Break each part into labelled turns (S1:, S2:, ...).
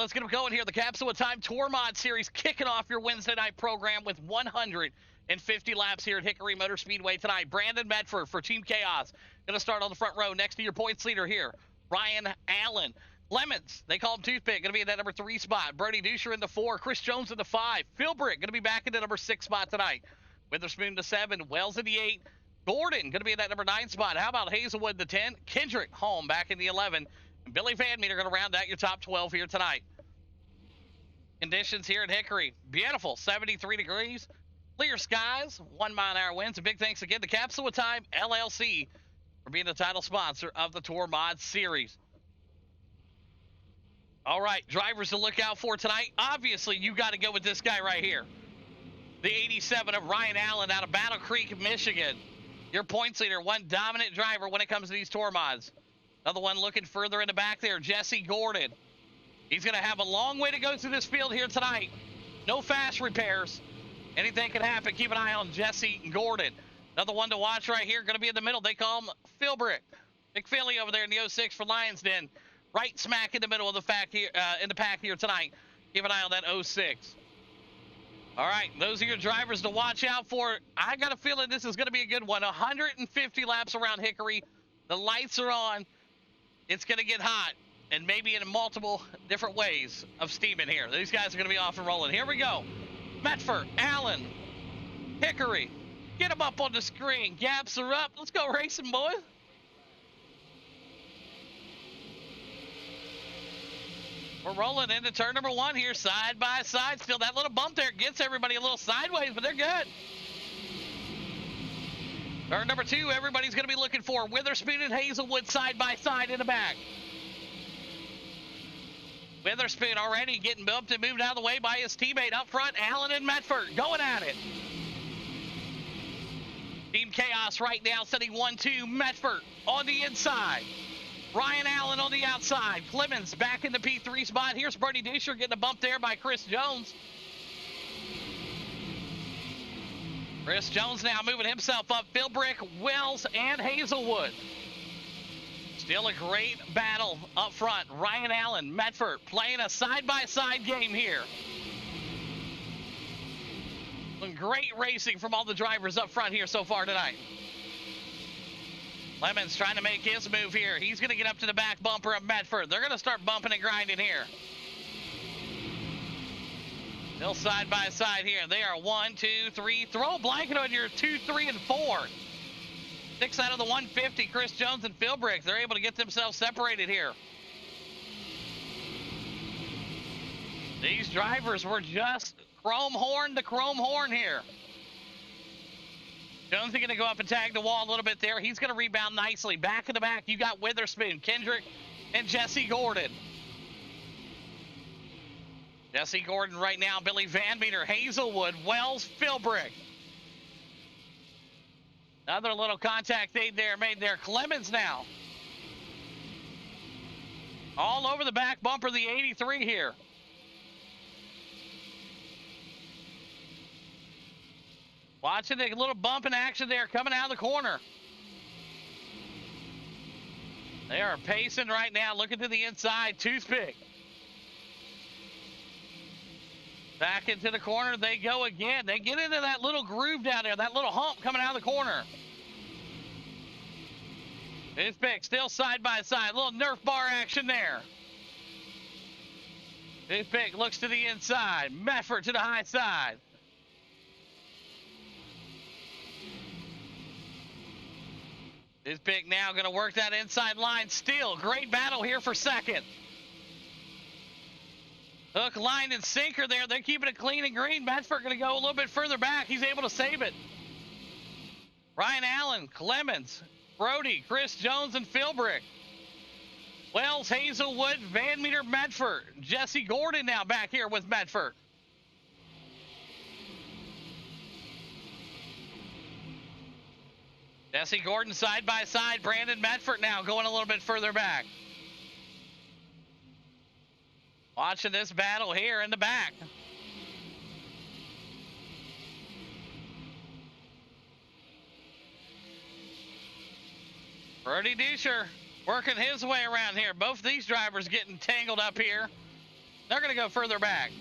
S1: let's get them going here. The Capsule of Time Tour Mod Series kicking off your Wednesday night program with 150 laps here at Hickory Motor Speedway tonight. Brandon Medford for Team Chaos going to start on the front row next to your points leader here, Ryan Allen. Lemons, they call him Toothpick, going to be in that number 3 spot. Brody Duscher in the 4, Chris Jones in the 5. Phil Brick going to be back in the number 6 spot tonight. Witherspoon the 7, Wells in the 8. Gordon going to be in that number 9 spot. How about Hazelwood the 10? Kendrick home back in the 11. And Billy Van Meter going to round out your top 12 here tonight. Conditions here at Hickory, beautiful, 73 degrees, clear skies, 1 mile an hour winds. And big thanks again to Capsule of Time LLC for being the title sponsor of the Tour Mod Series. All right, drivers to look out for tonight. Obviously, you got to go with this guy right here. The 87 of Ryan Allen out of Battle Creek, Michigan. Your points leader, one dominant driver when it comes to these tour mods. Another one looking further in the back there, Jesse Gordon. He's going to have a long way to go through this field here tonight. No fast repairs. Anything can happen. Keep an eye on Jesse Gordon. Another one to watch right here, going to be in the middle. They call him Phil Brick. Big Philly over there in the 06 for Lions Den. Right smack in the middle of the pack here tonight. Keep an eye on that 06. All right, those are your drivers to watch out for. I got a feeling this is going to be a good one. 150 laps around Hickory. The lights are on. It's going to get hot, and maybe in multiple different ways of steaming here. These guys are going to be off and rolling. Here we go. Medford, Allen, Hickory. Get them up on the screen. Gaps are up. Let's go racing, boys. We're rolling into turn number 1 here, side by side. Still that little bump there gets everybody a little sideways, but they're good. Turn number 2, everybody's going to be looking for Witherspoon and Hazelwood side by side in the back. Witherspoon already getting bumped and moved out of the way by his teammate up front, Allen and Medford going at it. Team Chaos right now setting 1-2. Medford on the inside. Ryan Allen on the outside. Clemens back in the P3 spot. Here's Brody Duscher getting a bump there by Chris Jones. Chris Jones now moving himself up. Phil Brick, Wells, and Hazelwood. Still a great battle up front. Ryan Allen, Medford playing a side-by-side game here. Some great racing from all the drivers up front here so far tonight. Lemons trying to make his move here. He's going to get up to the back bumper of Medford. They're going to start bumping and grinding here. Still side by side here. They are 1, 2, 3. Throw a blanket on your 2, 3, and 4. 6 out of the 150. Chris Jones and Phil Brick. They're able to get themselves separated here. These drivers were just chrome horn to chrome horn here. Jones is going to go up and tag the wall a little bit there. He's going to rebound nicely. Back in the back, you got Witherspoon, Kendrick, and Jesse Gordon. Jesse Gordon right now, Billy Van Meter, Hazelwood, Wells, Philbrick. Another little contact made there. Clemens now. All over the back bumper, the 83 here. Watching the little bump in action there coming out of the corner. They are pacing right now, looking to the inside. Toothpick. Back into the corner they go again. They get into that little groove down there, that little hump coming out of the corner. Toothpick still side by side. A little Nerf bar action there. Toothpick looks to the inside. Medford to the high side. Toothpick now going to work that inside line. Still great battle here for second. Hook, line, and sinker there. They're keeping it clean and green. Medford going to go a little bit further back. He's able to save it. Ryan Allen, Clemens, Brody, Chris Jones, and Philbrick. Wells, Hazelwood, Van Meter, Medford. Jesse Gordon now back here with Medford. Jesse Gordon side by side. Brandon Medford now going a little bit further back. Watching this battle here in the back. Brody Duscher working his way around here. Both these drivers getting tangled up here. They're going to go further back.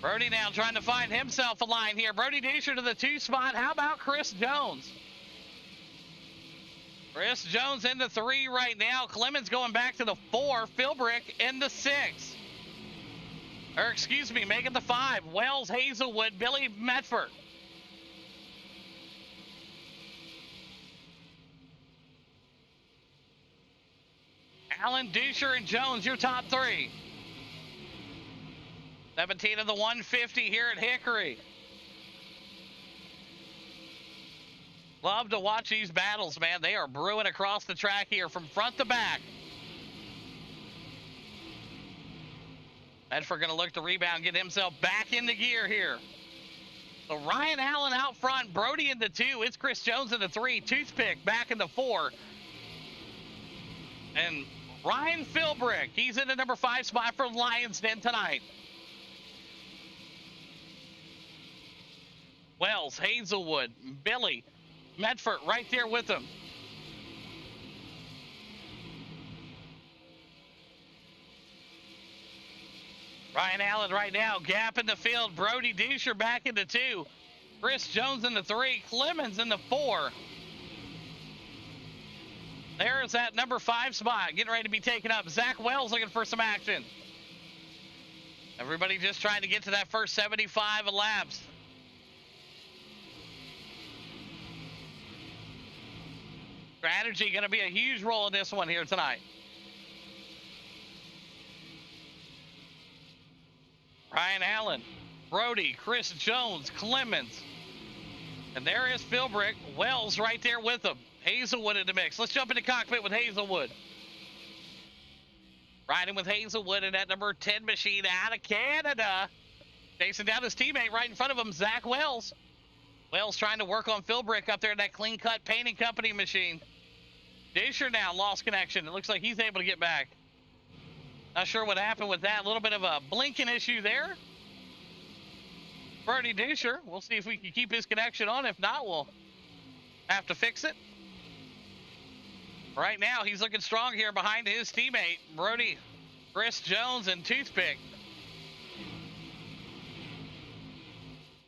S1: Brody now trying to find himself a line here. Brody Duscher to the 2 spot. How about Chris Jones? Chris Jones in the 3 right now. Clemens going back to the 4. Philbrick in the 6. Or excuse me, making the 5. Wells, Hazelwood, Billy Medford. Allen, Duscher, and Jones, your top 3. 17 of the 150 here at Hickory. Love to watch these battles, man. They are brewing across the track here from front to back. Medford going to look to rebound, get himself back into gear here. So Ryan Allen out front, Brody in the 2. It's Chris Jones in the 3. Toothpick back in the 4. And Ryan Philbrick, he's in the number 5 spot for Lions Den tonight. Wells, Hazelwood, Billy, Medford right there with him. Ryan Allen right now, gap in the field. Brody Duscher back in the 2. Chris Jones in the 3. Clemens in the 4. There's that number 5 spot, getting ready to be taken up. Zach Wells looking for some action. Everybody just trying to get to that first 75 laps. Strategy going to be a huge role in this one here tonight. Ryan Allen, Brody, Chris Jones, Clemens. And there is Philbrick, Wells right there with him. Hazelwood in the mix. Let's jump into cockpit with Hazelwood. Riding with Hazelwood in that number 10 machine out of Canada. Chasing down his teammate right in front of him, Zach Wells. Wells trying to work on Philbrick up there in that clean cut painting company machine. Duscher now lost connection. It looks like he's able to get back. Not sure what happened with that. A little bit of a blinking issue there. Brody Duscher. We'll see if we can keep his connection on. If not, we'll have to fix it. Right now, he's looking strong here behind his teammate, Brody, Chris Jones, and Toothpick.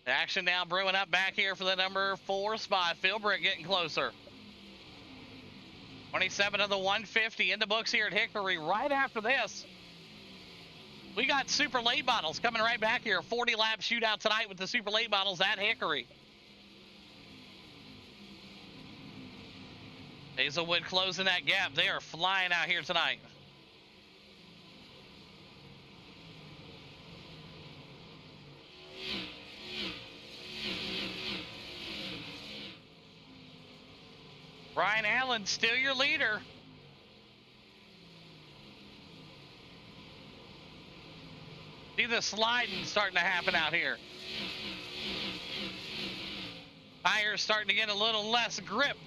S1: Action now brewing up back here for the number 4 spot. Philbrick getting closer. 27 of the 150 in the books here at Hickory. Right after this, we got super late models coming right back here. 40-lap shootout tonight with the super late models at Hickory. Hazelwood closing that gap. They are flying out here tonight. Ryan Allen, still your leader. See the sliding starting to happen out here. Tires starting to get a little less grip.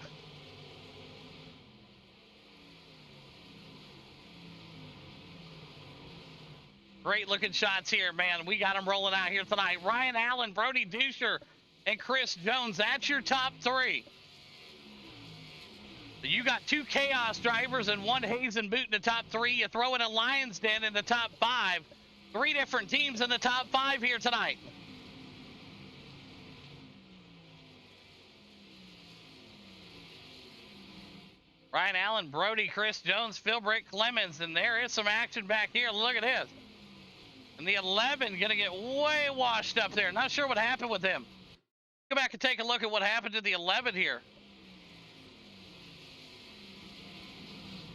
S1: Great looking shots here, man. We got them rolling out here tonight. Ryan Allen, Brody Duscher, and Chris Jones. That's your top 3. You got 2 Chaos drivers and 1 Hazen Boot in the top 3. You throw in a Lions Den in the top 5. 3 different teams in the top 5 here tonight. Ryan Allen, Brody, Chris Jones, Philbrick, Clemens, and there is some action back here. Look at this. And the 11 going to get way washed up there. Not sure what happened with him. Go back and take a look at what happened to the 11 here.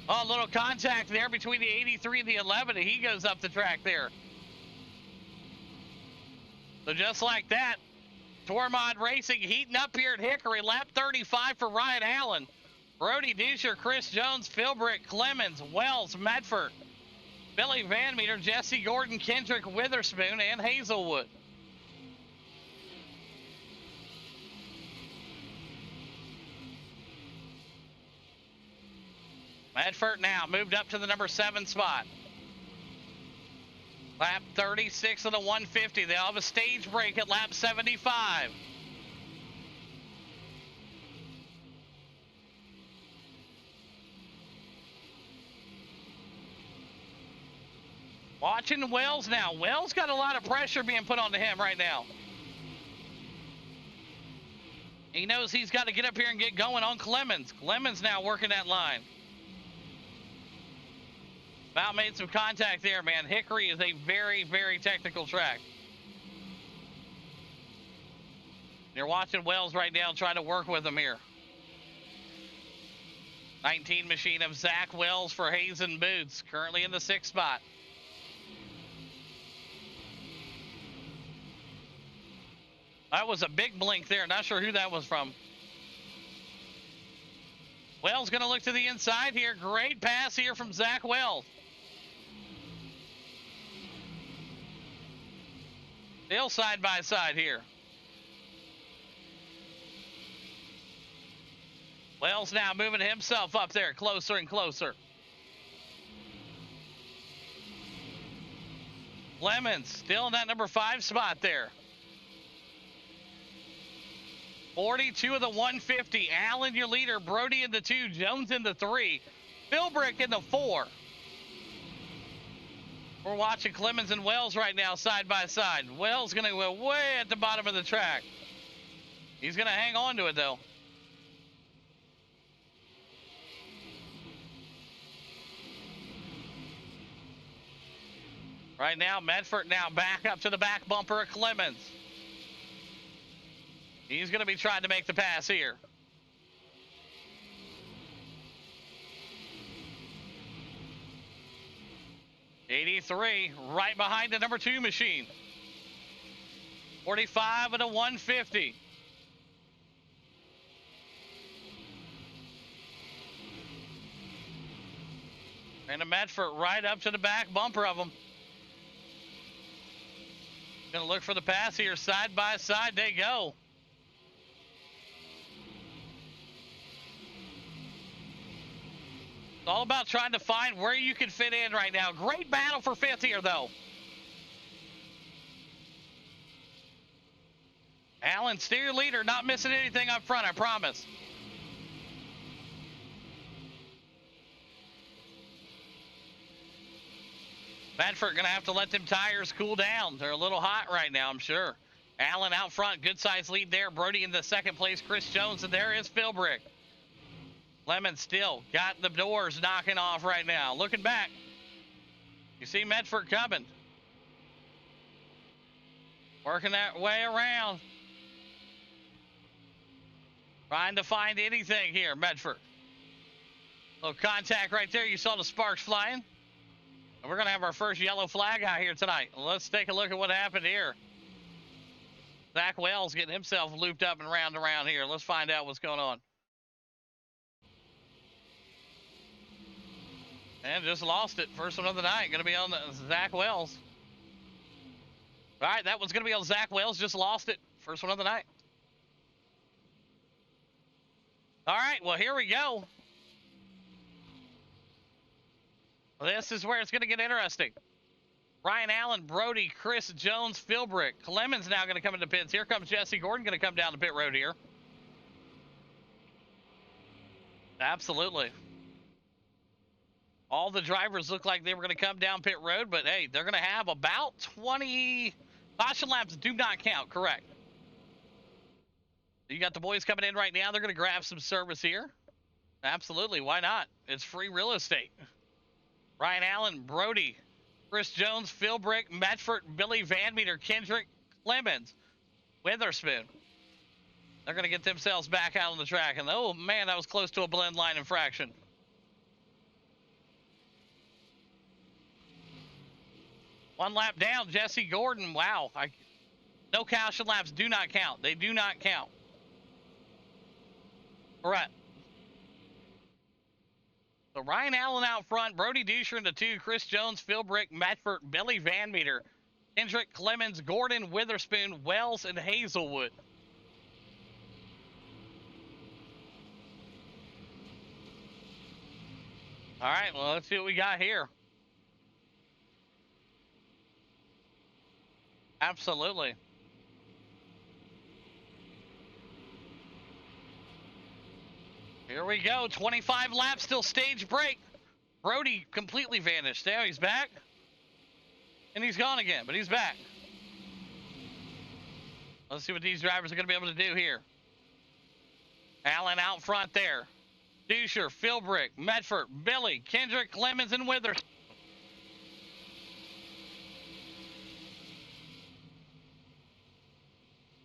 S1: Oh, a little contact there between the 83 and the 11, and he goes up the track there. So just like that, Tormod Racing heating up here at Hickory. Lap 35 for Ryan Allen. Brody Duscher, Chris Jones, Philbrick, Clemens, Wells, Medford, Billy Van Meter, Jesse Gordon, Kendrick Witherspoon, and Hazelwood. Medford now moved up to the number 7 spot. Lap 36 of the 150. They'll have a stage break at lap 75. Watching Wells now. Wells got a lot of pressure being put onto him right now. He knows he's got to get up here and get going on Clemens. Clemens now working that line. About made some contact there, man. Hickory is a very, very technical track. You're watching Wells right now trying to work with him here. 19 machine of Zach Wells for Hazen Boots, currently in the 6th spot. That was a big blink there. Not sure who that was from. Wells going to look to the inside here. Great pass here from Zach Wells. Still side by side here. Wells now moving himself up there closer and closer. Clemens still in that number 5 spot there. 42 of the 150. Allen, your leader. Brody in the 2. Jones in the 3. Philbrick in the 4. We're watching Clemens and Wells right now side by side. Wells going to go way at the bottom of the track. He's going to hang on to it, though. Right now, Medford now back up to the back bumper of Clemens. He's going to be trying to make the pass here. '83 right behind the number 2 machine. 45 and a 150. And a Medford right up to the back bumper of him. Gonna look for the pass here, side by side they go. It's all about trying to find where you can fit in right now. Great battle for 5th here, though. Allen, steer leader, not missing anything up front, I promise. Medford gonna have to let them tires cool down. They're a little hot right now, I'm sure. Allen out front, good size lead there. Brody in the 2nd place, Chris Jones, and there is Philbrick. Lemon still got the doors knocking off right now. Looking back, you see Medford coming. Working that way around. Trying to find anything here, Medford. Little contact right there. You saw the sparks flying. And we're going to have our first yellow flag out here tonight. Let's take a look at what happened here. Zach Wells getting himself looped up and round around here. Let's find out what's going on. And just lost it. First one of the night. Going to be on Zach Wells. All right, that one's going to be on Zach Wells. Just lost it. First one of the night. All right, well, here we go. This is where it's going to get interesting. Ryan Allen, Brody, Chris Jones, Philbrick. Clemens now going to come into pits. Here comes Jesse Gordon going to come down the pit road here. Absolutely. All the drivers look like they were going to come down pit road, but hey, they're going to have about 20 caution laps do not count, correct. You got the boys coming in right now. They're going to grab some service here. Absolutely, why not? It's free real estate. Ryan Allen, Brody, Chris Jones, Philbrick, Medford, Billy Van Meter, Kendrick, Clemens, Witherspoon. They're going to get themselves back out on the track. And oh, man, that was close to a blend line infraction. One lap down, Jesse Gordon. Wow. No caution laps do not count. They do not count. Correct. So Ryan Allen out front, Brody Dusher in the 2, Chris Jones, Philbrick, Medford, Billy Van Meter, Kendrick, Clemens, Gordon, Witherspoon, Wells, and Hazelwood. All right, well, let's see what we got here. Absolutely. Here we go. 25 laps till stage break. Brody completely vanished. There he's back. And he's gone again, but he's back. Let's see what these drivers are going to be able to do here. Allen out front there. Dusher, Philbrick, Medford, Billy, Kendrick, Clemens, and Withers.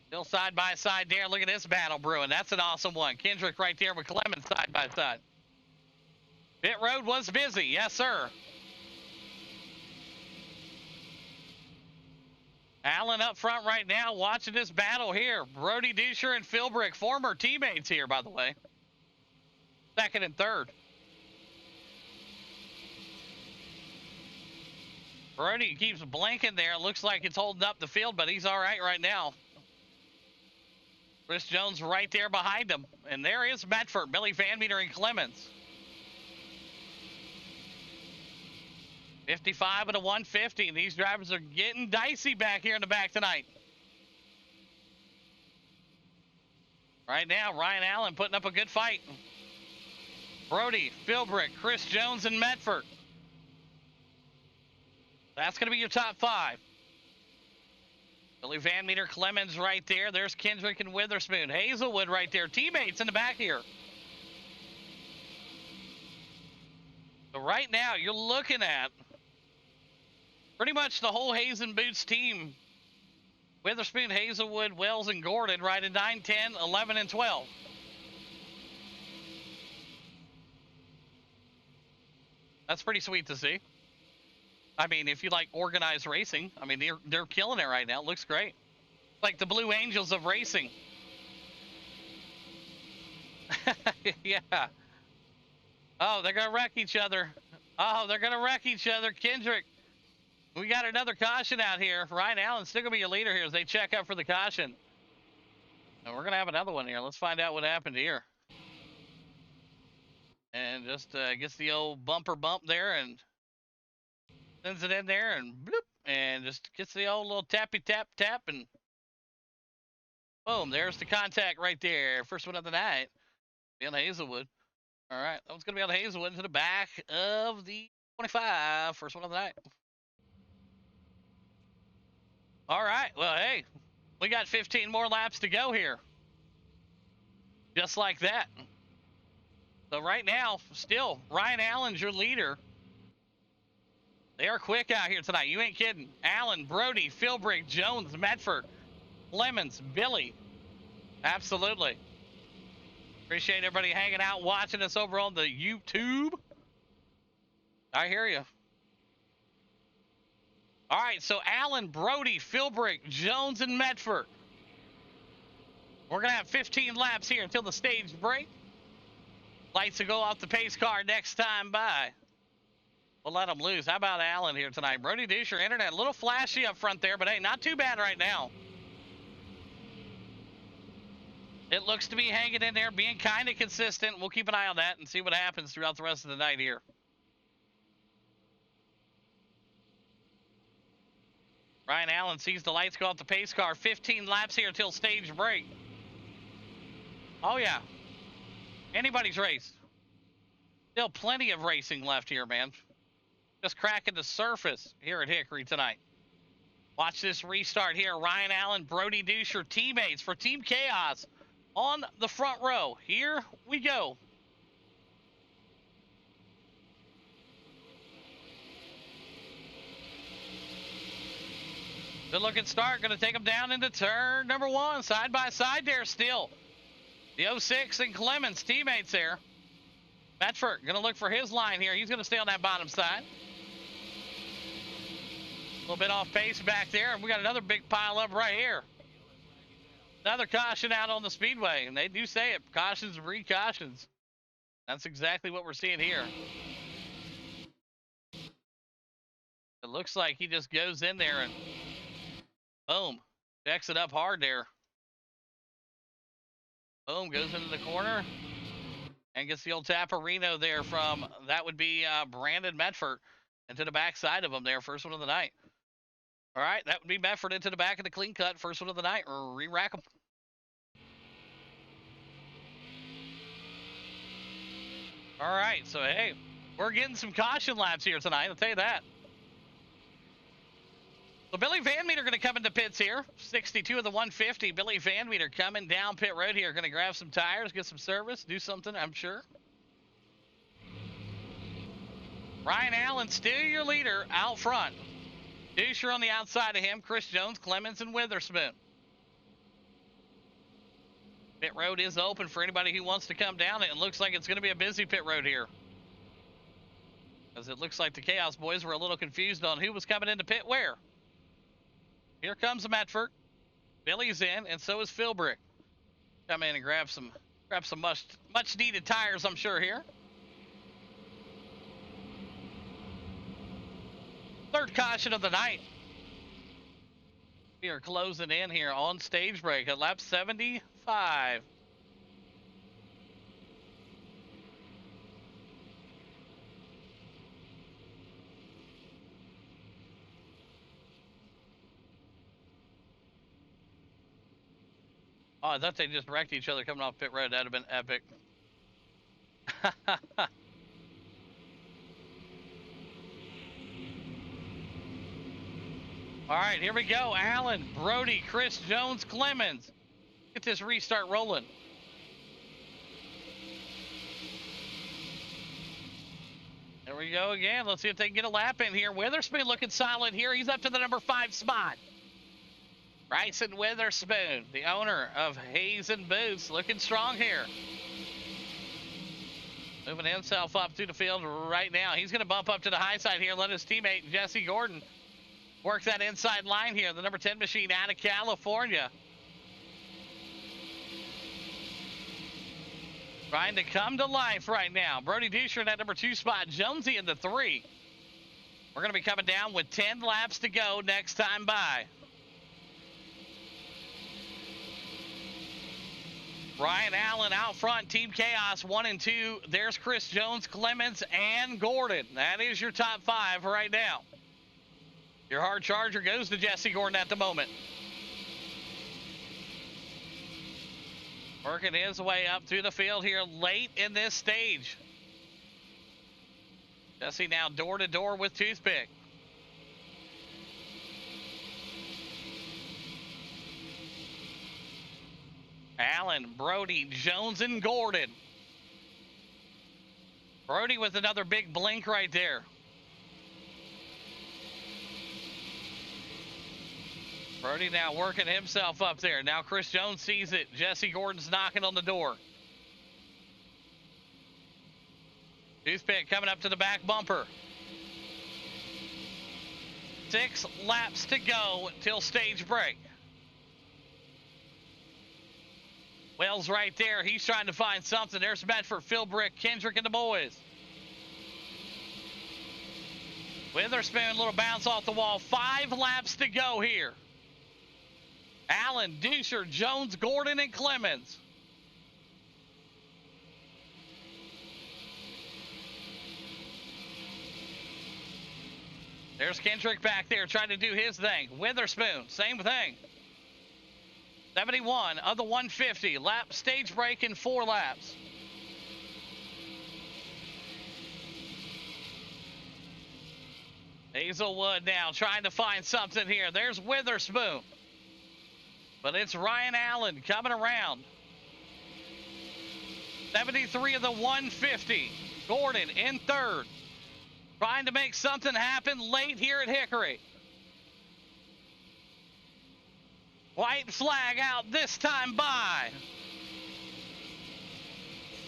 S1: Still side by side there. Look at this battle brewing. That's an awesome one. Kendrick right there with Clemens side by side. Pit road was busy. Yes, sir. Allen up front right now watching this battle here. Brody Dusher and Philbrick, former teammates here, by the way. Second and third. Brody keeps blinking there. Looks like it's holding up the field, but he's all right now. Chris Jones right there behind him. And there is Medford, Billy Van Meter, and Clemens. 55 and a 150. And these drivers are getting dicey back here in the back tonight. Right now, Ryan Allen putting up a good fight. Brody, Philbrick, Chris Jones, and Medford. That's going to be your top five. Billy Van Meter, Clemens right there. There's Kendrick and Witherspoon. Hazelwood right there. Teammates in the back here. So right now, you're looking at pretty much the whole Hayes and Boots team. Witherspoon, Hazelwood, Wells, and Gordon right at 9, 10, 11, and 12. That's pretty sweet to see. I mean, if you like organized racing, I mean, they're killing it right now. It looks great. Like the Blue Angels of racing. Yeah. Oh, they're going to wreck each other. Oh, they're going to wreck each other. Kendrick, we got another caution out here. Ryan Allen's still going to be a leader here as they check up for the caution. And we're going to have another one here. Let's find out what happened here. And just gets the old bumper bump there and sends it in there and bloop, and just gets the old little tappy tap tap and boom, there's the contact right there. First one of the night. Be on Hazelwood. All right, that one's going to be on Hazelwood into the back of the 25. First one of the night. All right, well, hey, we got 15 more laps to go here. Just like that. So right now, still, Ryan Allen's your leader. They are quick out here tonight. You ain't kidding. Allen, Brody, Philbrick, Jones, Medford, Clemens, Billy. Absolutely. Appreciate everybody hanging out, watching us over on the YouTube. I hear you. All right, so Allen, Brody, Philbrick, Jones, and Medford. We're going to have 15 laps here until the stage break. Lights will go off the pace car next time by. We'll let them loose. How about Allen here tonight? Brody Dusher, internet. A little flashy up front there, but hey, not too bad right now. It looks to be hanging in there, being kind of consistent. We'll keep an eye on that and see what happens throughout the rest of the night here. Ryan Allen sees the lights go off the pace car. 15 laps here until stage break. Oh, yeah. Anybody's race. Still plenty of racing left here, man. Just cracking the surface here at Hickory tonight. Watch this restart here. Ryan Allen, Brody Dusher, teammates for Team Chaos on the front row. Here we go. Good looking start. Going to take them down into turn number 1. Side by side there still. The 06 and Clemens teammates there. Medford going to look for his line here. He's going to stay on that bottom side. A little bit off pace back there. And we got another big pile up right here. Another caution out on the speedway. And they do say it. Cautions breed cautions. That's exactly what we're seeing here. It looks like he just goes in there and boom. Backs it up hard there. Boom, goes into the corner and gets the old Taparino there from, that would be Brandon Medford into the back side of him there. First one of the night. All right, that would be Medford into the back of the clean cut. First one of the night. Re-rack them. All right, so hey, we're getting some caution laps here tonight. I'll tell you that. So Billy Van Meter going to come into pits here. 62 of the 150. Billy Van Meter coming down pit road here. Going to grab some tires, get some service, do something, I'm sure. Ryan Allen, still your leader out front. Dusher on the outside of him. Chris Jones, Clemens, and Witherspoon. Pit road is open for anybody who wants to come down it. It looks like it's going to be a busy pit road here. Because it looks like the Chaos Boys were a little confused on who was coming into pit where. Here comes Medford. Billy's in, and so is Philbrick. Come in and grab some much needed tires, I'm sure, here. Third caution of the night. We are closing in here on stage break at lap 75. Oh, I thought they just wrecked each other coming off pit road. That'd have been epic. All right, here we go. Allen, Brody, Chris Jones, Clemens. Get this restart rolling. There we go again. Let's see if they can get a lap in here. Witherspoon looking solid here. He's up to the number 5 spot. Bryson Witherspoon, the owner of Hayes and Boots, looking strong here. Moving himself up through the field right now. He's going to bump up to the high side here. Let his teammate, Jesse Gordon, work that inside line here. The number 10 machine out of California. Trying to come to life right now. Brody Dusher in that number 2 spot. Jonesy in the 3. We're going to be coming down with 10 laps to go next time by. Ryan Allen out front, Team Chaos 1 and 2. There's Chris Jones, Clemens, and Gordon. That is your top 5 right now. Your hard charger goes to Jesse Gordon at the moment. Working his way up through the field here late in this stage. Jesse now door to door with Toothpick. Allen, Brody, Jones, and Gordon. Brody with another big blink right there. Brody now working himself up there. Now Chris Jones sees it. Jesse Gordon's knocking on the door. Toothpick coming up to the back bumper. 6 laps to go till stage break. Wells right there. He's trying to find something. There's Medford, Philbrick, Kendrick, and the boys. Witherspoon, little bounce off the wall. 5 laps to go here. Allen, Dusher, Jones, Gordon, and Clemens. There's Kendrick back there trying to do his thing. Witherspoon, same thing. 71 of the 150. Lap stage break in 4 laps. Hazelwood now trying to find something here. There's Witherspoon. But it's Ryan Allen coming around. 73 of the 150. Gordon in 3rd. Trying to make something happen late here at Hickory. White flag out this time by.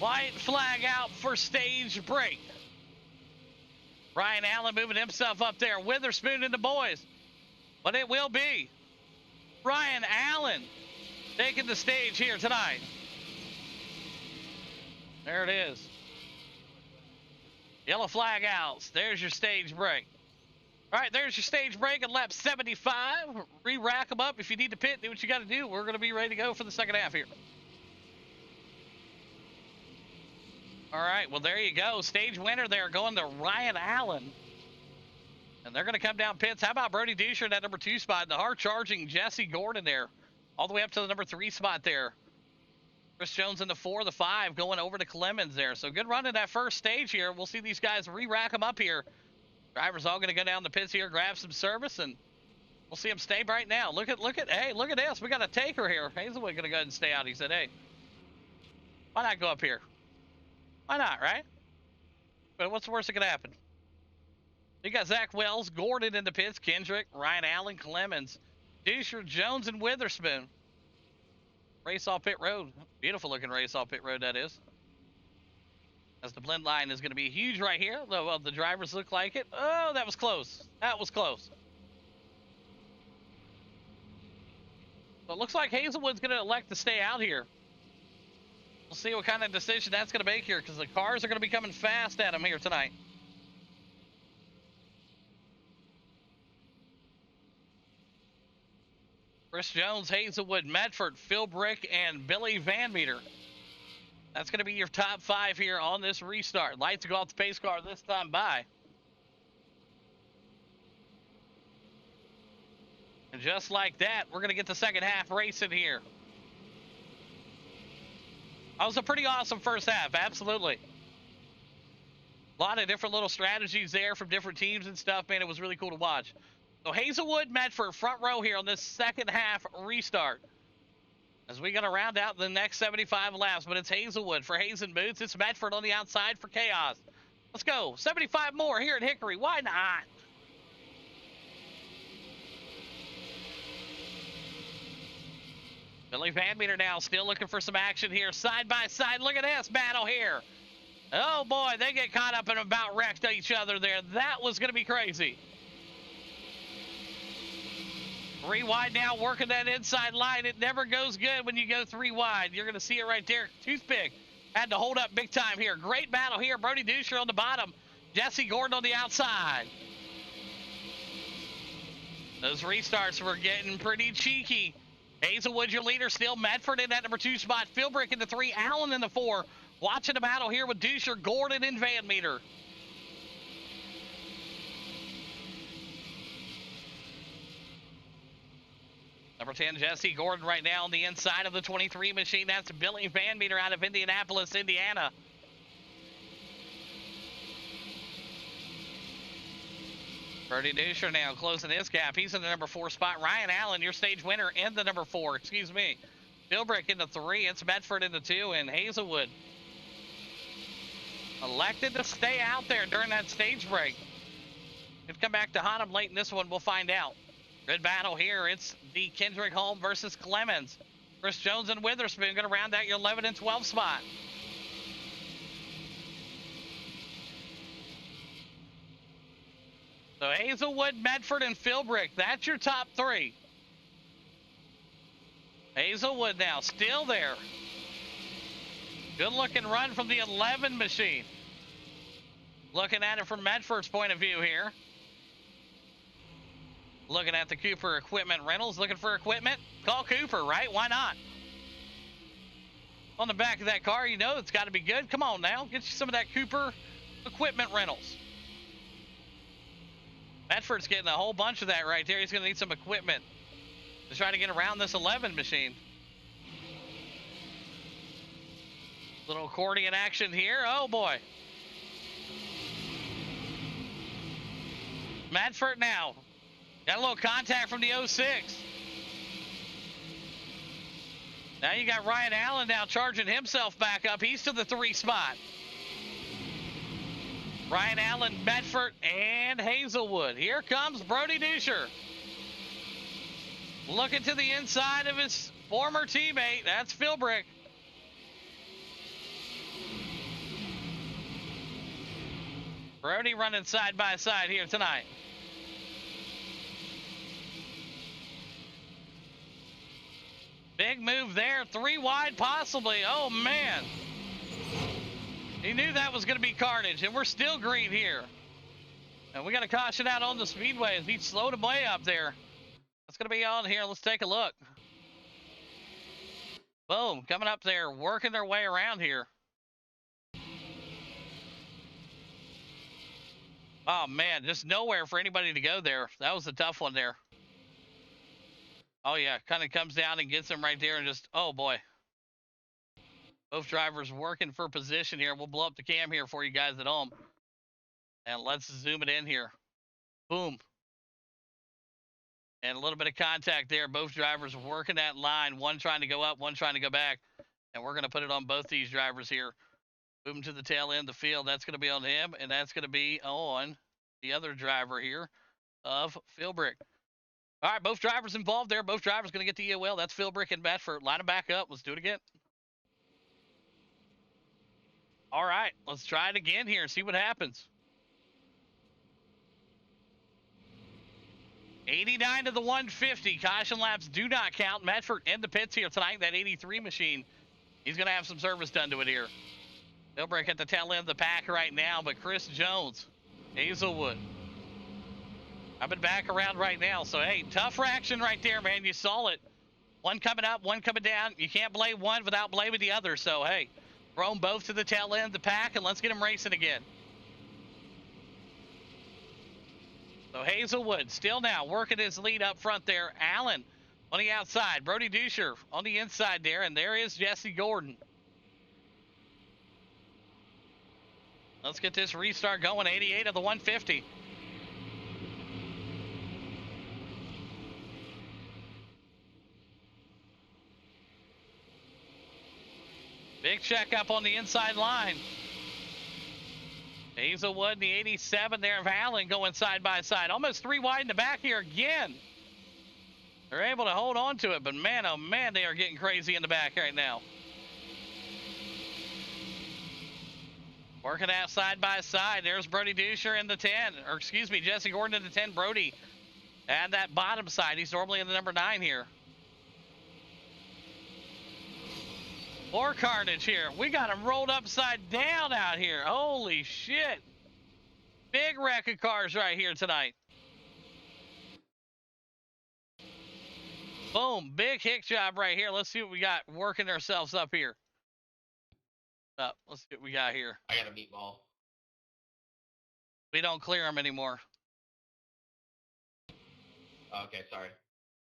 S1: White flag out for stage break. Ryan Allen moving himself up there. Witherspoon and the boys. But it will be Ryan Allen taking the stage here tonight. There it is. Yellow flag out. There's your stage break. All right, there's your stage break at lap 75. Re-rack them up. If you need to pit, do what you got to do. We're going to be ready to go for the second half here. All right, well, there you go. Stage winner there going to Ryan Allen. And they're going to come down pits. How about Brody Dusher in that number 2 spot? The hard-charging Jesse Gordon there. All the way up to the number 3 spot there. Chris Jones in the 4, the 5, going over to Clemens there. So good run in that first stage here. We'll see these guys re-rack them up here. Drivers all going to go down the pits here, grab some service, and We'll see him stay right now. Look at hey, look at this. We got a taker here. Hazelwood gonna go ahead and stay out. He said, hey, why not go up here? Why not, right? But what's the worst that could happen? You got Zach Wells, Gordon in the pits, Kendrick, Ryan Allen, Clemens, Dusher, Jones, and Witherspoon. Race off pit road. Beautiful looking race off pit road, that is. As the blend line is going to be huge right here. Well, the drivers look like it. Oh, that was close. That was close. So it looks like Hazelwood's going to elect to stay out here. We'll see what kind of decision that's going to make here, because the cars are going to be coming fast at him here tonight. Chris Jones, Hazelwood, Medford, Phil Brick, and Billy Van Meter. That's going to be your top 5 here on this restart. Lights go off the pace car this time by. And just like that, we're going to get the second half racing here. That was a pretty awesome first half, absolutely. A lot of different little strategies there from different teams and stuff, man. It was really cool to watch. So Hazelwood, Medford, front row here on this second half restart. As we got to round out the next 75 laps, but it's Hazelwood for Hazen Boots. It's Medford on the outside for Chaos. Let's go. 75 more here at Hickory. Why not? Billy Van Meter now still looking for some action here. Side by side. Look at this battle here. Oh, boy. They get caught up and about wrecked each other there. That was going to be crazy. 3 wide now, working that inside line. It never goes good when you go 3 wide. You're going to see it right there. Toothpick had to hold up big time here. Great battle here. Brody Dusher on the bottom. Jesse Gordon on the outside. Those restarts were getting pretty cheeky. Hazelwood, your leader, still. Medford in that number 2 spot. Philbrick in the 3. Allen in the 4. Watching the battle here with Dusher, Gordon, and Van Meter. Number 10, Jesse Gordon right now on the inside of the 23 machine. That's Billy Van Meter out of Indianapolis, Indiana. Brody Dusher now closing his gap. He's in the number 4 spot. Ryan Allen, your stage winner, in the number 4. Excuse me. Philbrick in the 3. It's Medford in the 2. And Hazelwood elected to stay out there during that stage break. Could come back to haunt him late in this one. We'll find out. Good battle here. It's the Kendrick home versus Clemens. Chris Jones and Witherspoon going to round out your 11 and 12 spot. So Hazelwood, Medford, and Philbrick. That's your top 3. Hazelwood now still there. Good looking run from the 11 machine. Looking at it from Medford's point of view here. Looking at the Cooper Equipment Rentals. Looking for equipment? Call Cooper, right? Why not? On the back of that car, you know it's got to be good. Come on now. Get you some of that Cooper Equipment Rentals. Medford's getting a whole bunch of that right there. He's going to need some equipment to try to get around this 11 machine. Little accordion action here. Oh, boy. Medford now. Got a little contact from the 06. Now you got Ryan Allen now charging himself back up. He's to the 3 spot. Ryan Allen, Medford, and Hazelwood. Here comes Brody Dusher. Looking to the inside of his former teammate. That's Philbrick. Brody running side by side here tonight. Big move there. 3 wide possibly. Oh, man. He knew that was going to be carnage, and we're still green here. And we got to caution out on the speedway as he slowed him way up there. That's going to be on here. Let's take a look. Boom. Coming up there, working their way around here. Oh, man. Just nowhere for anybody to go there. That was a tough one there. Oh, yeah. Kind of comes down and gets him right there and just, oh, boy. Both drivers working for position here. We'll blow up the cam here for you guys at home. And let's zoom it in here. Boom. And a little bit of contact there. Both drivers working that line. One trying to go up, one trying to go back. And we're going to put it on both these drivers here. Move him to the tail end of the field. That's going to be on him, and that's going to be on the other driver here of Philbrick. All right, both drivers involved there. Both drivers going to get the EOL. That's Philbrick and Bedford. Line them back up. Let's do it again. All right, let's try it again here and see what happens. 89 to the 150. Caution laps do not count. Medford in the pits here tonight. That 83 machine, he's going to have some service done to it here. Philbrick at the tail end of the pack right now, but Chris Jones, Hazelwood, coming back around right now. So, hey, tough reaction right there, man. You saw it. One coming up, one coming down. You can't blame one without blaming the other. So, hey, throw them both to the tail end of the pack, and let's get them racing again. So Hazelwood still now working his lead up front there. Allen on the outside. Brody Duscher on the inside there. And there is Jesse Gordon. Let's get this restart going. 88 of the 150. Big checkup on the inside line. Hazelwood and the 87 there of Allen going side by side. Almost three wide in the back here again. They're able to hold on to it, but man, oh man, they are getting crazy in the back right now. Working out side by side. There's Brody Duscher in the 10, or excuse me, Jesse Gordon in the 10. Brody at that bottom side. He's normally in the number 9 here. More carnage here. We got him rolled upside down out here. Holy shit. Big wreck of cars right here tonight. Boom. Big hick job right here. Let's see what we got working ourselves up here. Let's see what we got here.
S2: I got a meatball.
S1: We don't clear them anymore.
S2: Okay, sorry.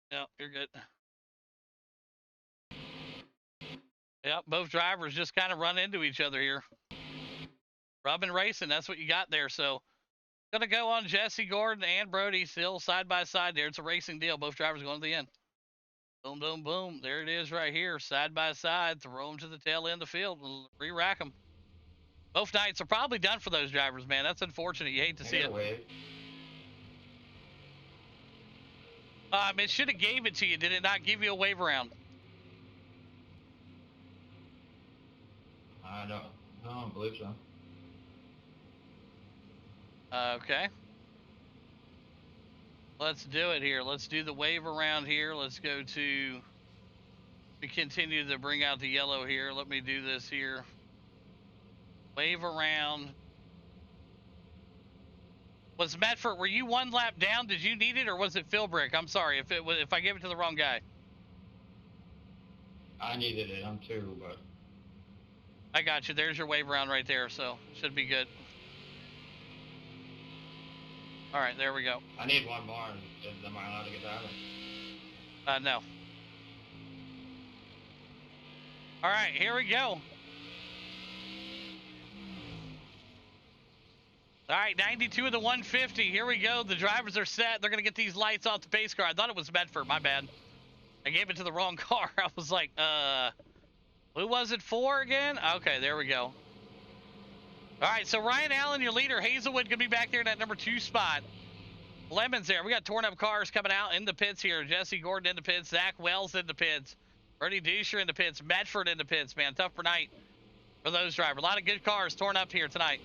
S1: No, you're good. Yep, both drivers just kind of run into each other here. Rubbing racing, that's what you got there. So, gonna go on Jesse Gordon and Brody still side by side there. It's a racing deal. Both drivers going to the end. Boom, boom, boom. There it is right here, side by side. Throw them to the tail end of the field and re-rack them. Both nights are probably done for those drivers, man. That's unfortunate. You hate to see it. It should have gave it to you. Did it not give you a wave around?
S2: No, I don't believe so.
S1: Okay. Let's do it here. Let's do the wave around here. Let's go to... We continue to bring out the yellow here. Let me do this here. Wave around. Was Medford, were you one lap down? Did you need it, or was it Philbrick? I'm sorry if I gave it to the wrong guy.
S2: I needed it. I'm 2, but...
S1: I got you. There's your wave around right there, so should be good. All right, there we go.
S2: I need one more. Am I allowed to get that?
S1: No. All right, here we go. All right, 92 of the 150. Here we go. The drivers are set. They're going to get these lights off the pace car. I thought it was Medford. My bad. I gave it to the wrong car. I was like, who was it for again? Okay, there we go. All right, so Ryan Allen, your leader. Hazelwood going to be back there in that number 2 spot. Lemons there. We got torn up cars coming out in the pits here. Jesse Gordon in the pits. Zach Wells in the pits. Brody Duscher in the pits. Medford in the pits, man. Tough for night for those drivers. A lot of good cars torn up here tonight.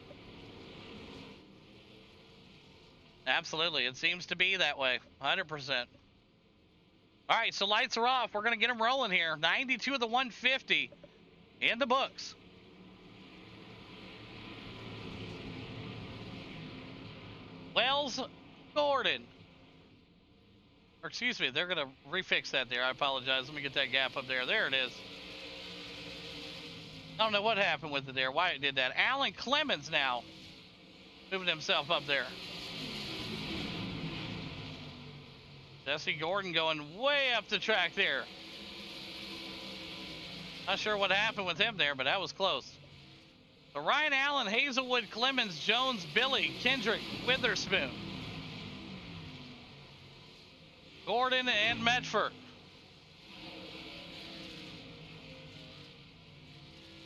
S1: Absolutely. It seems to be that way. 100%. All right, so lights are off. We're going to get them rolling here. 92 of the 150 in the books. Wells, Gordon. Or excuse me, they're going to refix that there. I apologize. Let me get that gap up there. There it is. I don't know what happened with it there, why it did that. Alan Clemens now moving himself up there. Jesse Gordon going way up the track there. Not sure what happened with him there, but that was close. So Ryan Allen, Hazelwood, Clemens, Jones, Billy, Kendrick, Witherspoon. Gordon and Medford.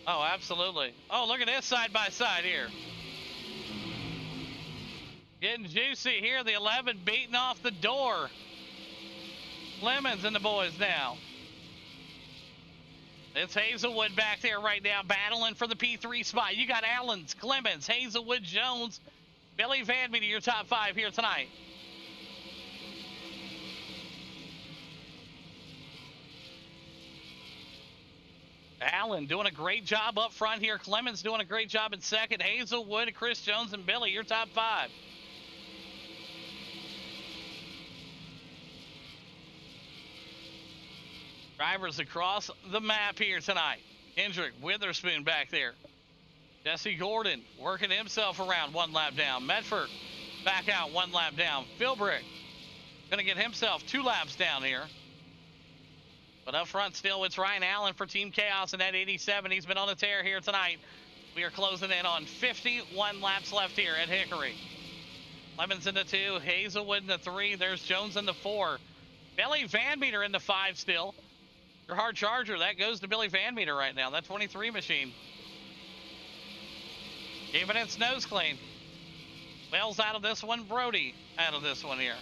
S1: Oh, absolutely. Oh, look at this side by side here. Getting juicy here. The 11 beating off the door. Clemens and the boys now. It's Hazelwood back there right now battling for the P3 spot. You got Allens, Clemens, Hazelwood, Jones, Billy Van Meter, your top 5 here tonight. Allen doing a great job up front here. Clemens doing a great job in second. Hazelwood, Chris Jones, and Billy, your top 5. Drivers across the map here tonight. Hendrick, Witherspoon back there. Jesse Gordon working himself around 1 lap down. Medford back out 1 lap down. Philbrick going to get himself 2 laps down here. But up front still, it's Ryan Allen for Team Chaos in that 87. He's been on the tear here tonight. We are closing in on 51 laps left here at Hickory. Clemens in the 2, Hazelwood in the 3. There's Jones in the 4. Billy Van Meter in the 5 still. Your hard charger, that goes to Billy Van Meter right now. That 23 machine. Keeping its nose clean. Wells out of this one. Brody out of this one here.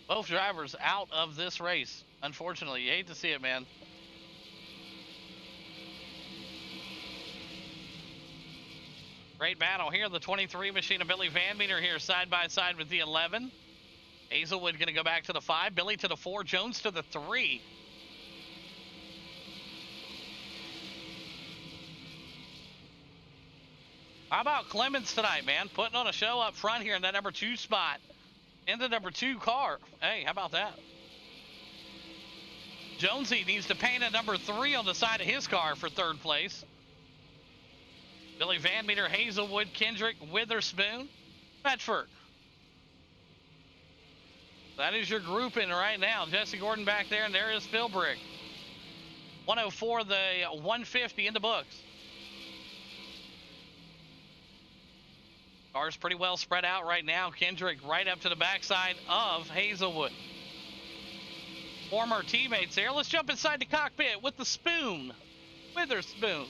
S1: Both drivers out of this race. Unfortunately, you hate to see it, man. Great battle here. The 23 machine of Billy Van Meter here side by side with the 11. Hazelwood going to go back to the 5. Billy to the 4. Jones to the 3. How about Clemens tonight, man? Putting on a show up front here in that number 2 spot. In the number 2 car. Hey, how about that? Jonesy needs to paint a number 3 on the side of his car for 3rd place. Billy Van Meter, Hazelwood, Kendrick, Witherspoon, Medford. That is your grouping right now. Jesse Gordon back there, and there is Philbrick. 104, the 150 in the books. Cars pretty well spread out right now. Kendrick right up to the backside of Hazelwood. Former teammates there. Let's jump inside the cockpit with the spoon. Witherspoon.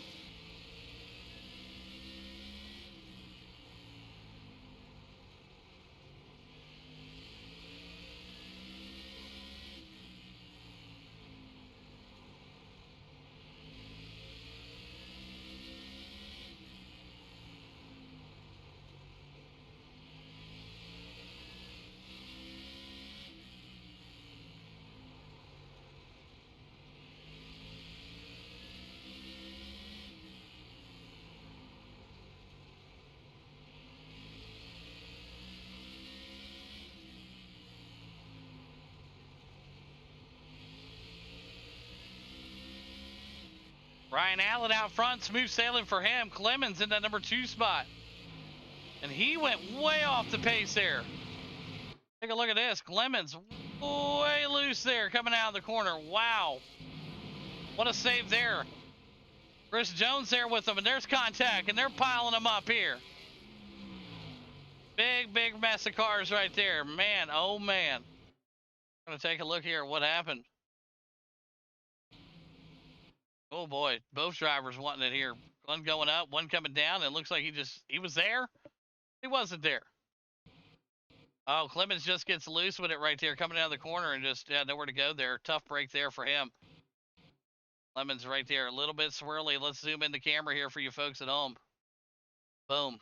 S1: Ryan Allen out front, smooth sailing for him. Clemens in that number 2 spot. And he went way off the pace there. Take a look at this. Clemens way loose there coming out of the corner. Wow. What a save there. Chris Jones there with them, and there's contact, and they're piling them up here. Big mess of cars right there. Man, oh man. Gonna take a look here at what happened. Oh boy, both drivers wanting it here. One going up, one coming down, and it looks like he was there. He wasn't there. Oh, Clemens just gets loose with it right there, coming out of the corner and just nowhere to go there. Tough break there for him. Clemens right there, a little bit swirly. Let's zoom in the camera here for you folks at home. Boom.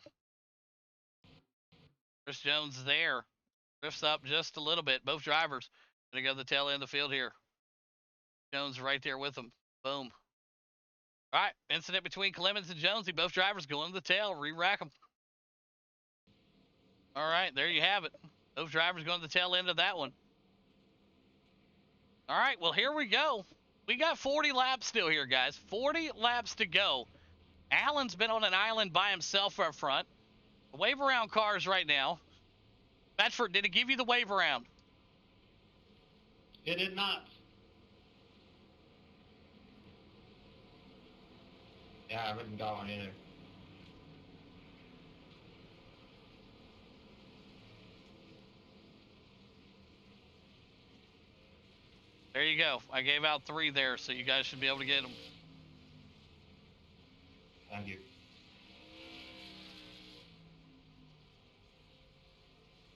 S1: Chris Jones there. Drifts up just a little bit. Both drivers gonna go to the tail end of the field here. Jones right there with them. Boom. All right, incident between Clemens and Jonesy. Both drivers going to the tail, re-rack them. All right, there you have it. Both drivers going to the tail end of that one. All right, well, here we go. We got 40 laps still here, guys. 40 laps to go. Allen's been on an island by himself up front. Wave around cars right now. Medford, did it give you the wave around?
S2: It did not. Yeah, I haven't got one either.
S1: There you go. I gave out 3 there, so you guys should be able to get them.
S2: Thank you.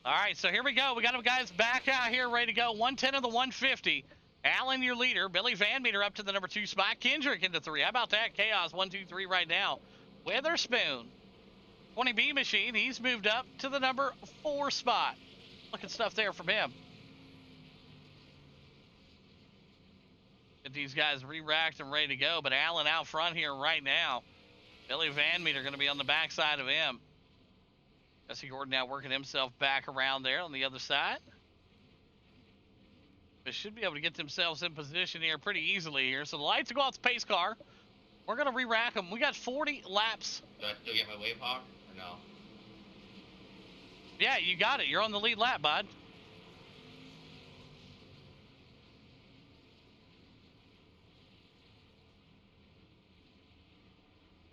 S1: All right, so here we go. We got them guys back out here ready to go. 110 of the 150. Allen, your leader. Billy Van Meter up to the number 2 spot. Kendrick into 3. How about that? Chaos 1, 2, 3 right now. Witherspoon. 20B Machine. He's moved up to the number 4 spot. Look at stuff there from him. Get these guys re-racked and ready to go. But Allen out front here right now. Billy Van Meter going to be on the backside of him. Jesse Gordon now working himself back around there on the other side. They should be able to get themselves in position here pretty easily here. So the lights go off the pace car. We're going to re-rack them. We got 40 laps.
S2: Do I still get my wave hog or no?
S1: Yeah, you got it. You're on the lead lap, bud.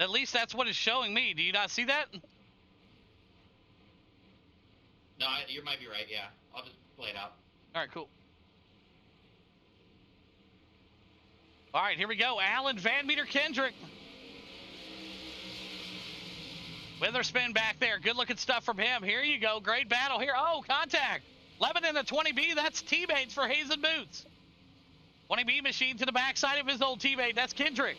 S1: At least that's what it's showing me. Do you not see that?
S2: No, you might be right, yeah. I'll just play it out.
S1: All right, cool. All right, here we go. Allen, Van Meter, Kendrick. Witherspin back there. Good looking stuff from him. Here you go. Great battle here. Oh, contact. Lebanon to 20B. That's teammates for Hazen Boots. 20B Machine to the backside of his old teammate. That's Kendrick.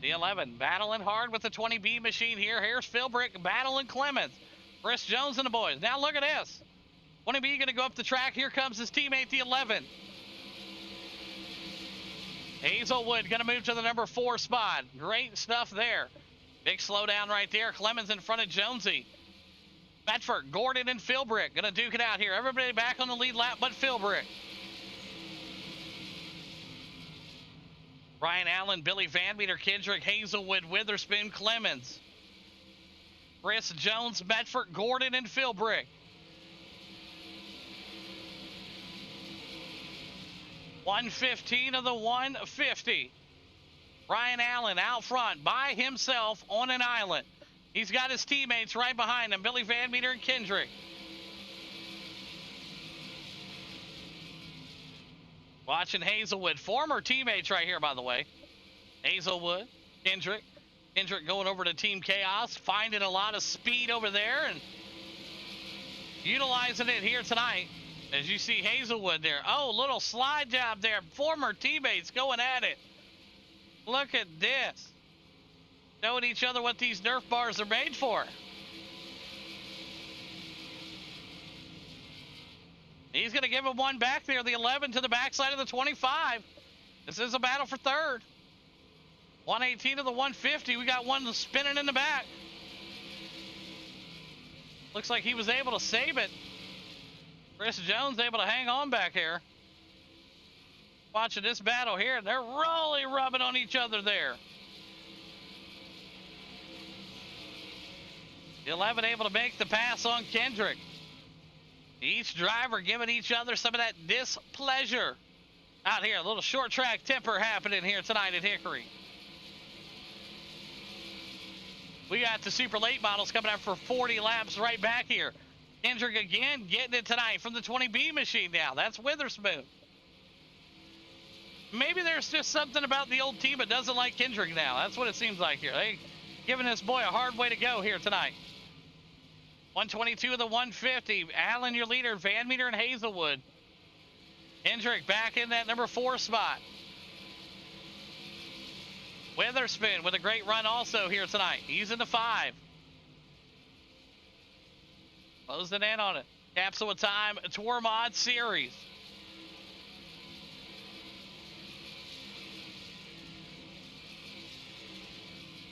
S1: The 11 battling hard with the 20B Machine here. Here's Philbrick battling Clemens. Chris Jones and the boys. Now look at this. 20B going to go up the track. Here comes his teammate, the 11. Hazelwood going to move to the number 4 spot. Great stuff there. Big slowdown right there. Clemens in front of Jonesy. Bedford, Gordon, and Philbrick going to duke it out here. Everybody back on the lead lap but Philbrick. Ryan Allen, Billy Van Meter, Kendrick, Hazelwood, Witherspoon, Clemens. Chris Jones, Bedford, Gordon, and Philbrick. 115 of the 150. Ryan Allen out front by himself on an island. He's got his teammates right behind him, Billy Van Meter and Kendrick. Watching Hazelwood, former teammates right here, by the way. Hazelwood, Kendrick. Kendrick going over to Team Chaos, finding a lot of speed over there and utilizing it here tonight. As you see Hazelwood there. Oh, little slide job there. Former teammates going at it. Look at this. Showing each other what these Nerf bars are made for. He's going to give him one back there, the 11 to the backside of the 25. This is a battle for third. 118 to the 150. We got one spinning in the back. Looks like he was able to save it. Chris Jones able to hang on back here. Watching this battle here. They're really rubbing on each other there. The 11 able to make the pass on Kendrick. Each driver giving each other some of that displeasure. Out here, a little short track temper happening here tonight at Hickory. We got the super late models coming up for 40 laps right back here. Kendrick again getting it tonight from the 20B Machine now. That's Witherspoon. Maybe there's just something about the old team that doesn't like Kendrick now. That's what it seems like here. They giving this boy a hard way to go here tonight. 122 of the 150. Allen, your leader. Van Meter and Hazelwood. Kendrick back in that number 4 spot. Witherspoon with a great run also here tonight. He's in the 5. Closing in on it. Capsule of Time Tour Mod Series.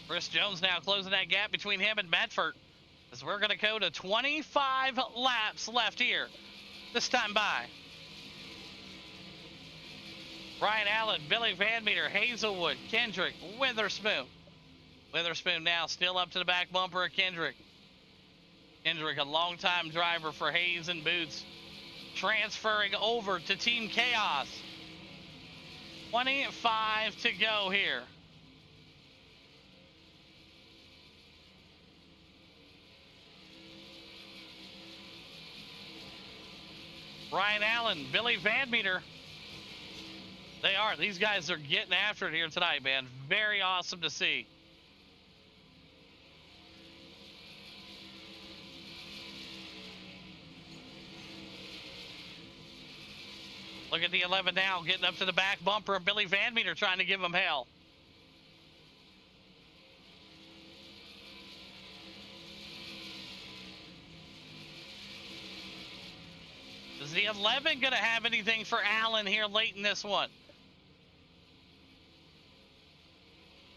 S1: Chris Jones now closing that gap between him and Medford. As we're going to go to 25 laps left here. This time by. Ryan Allen, Billy Van Meter, Hazelwood, Kendrick, Witherspoon. Witherspoon now still up to the back bumper of Kendrick. Kendrick, a longtime driver for Hayes and Boots, transferring over to Team Chaos. 25 to go here. Ryan Allen, Billy Van Meter. They are. These guys are getting after it here tonight, man. Very awesome to see. Look at the 11 now, getting up to the back bumper of Billy Van Meter, trying to give him hell. Is the 11 going to have anything for Allen here late in this one?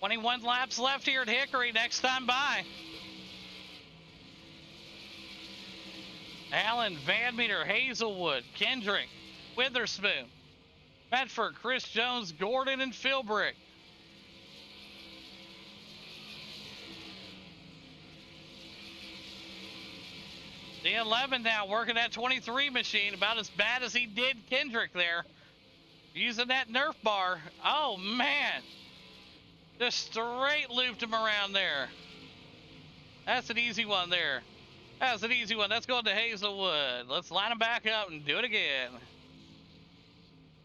S1: 21 laps left here at Hickory, next time by. Allen, Van Meter, Hazelwood, Kendrick, Witherspoon, Medford, Chris Jones, Gordon, and Philbrick. The 11 now working that 23 machine, about as bad as he did Kendrick there. Using that Nerf bar. Oh, man. Just straight looped him around there. That's an easy one there. That's an easy one. Let's go to Hazelwood. Let's line him back up and do it again.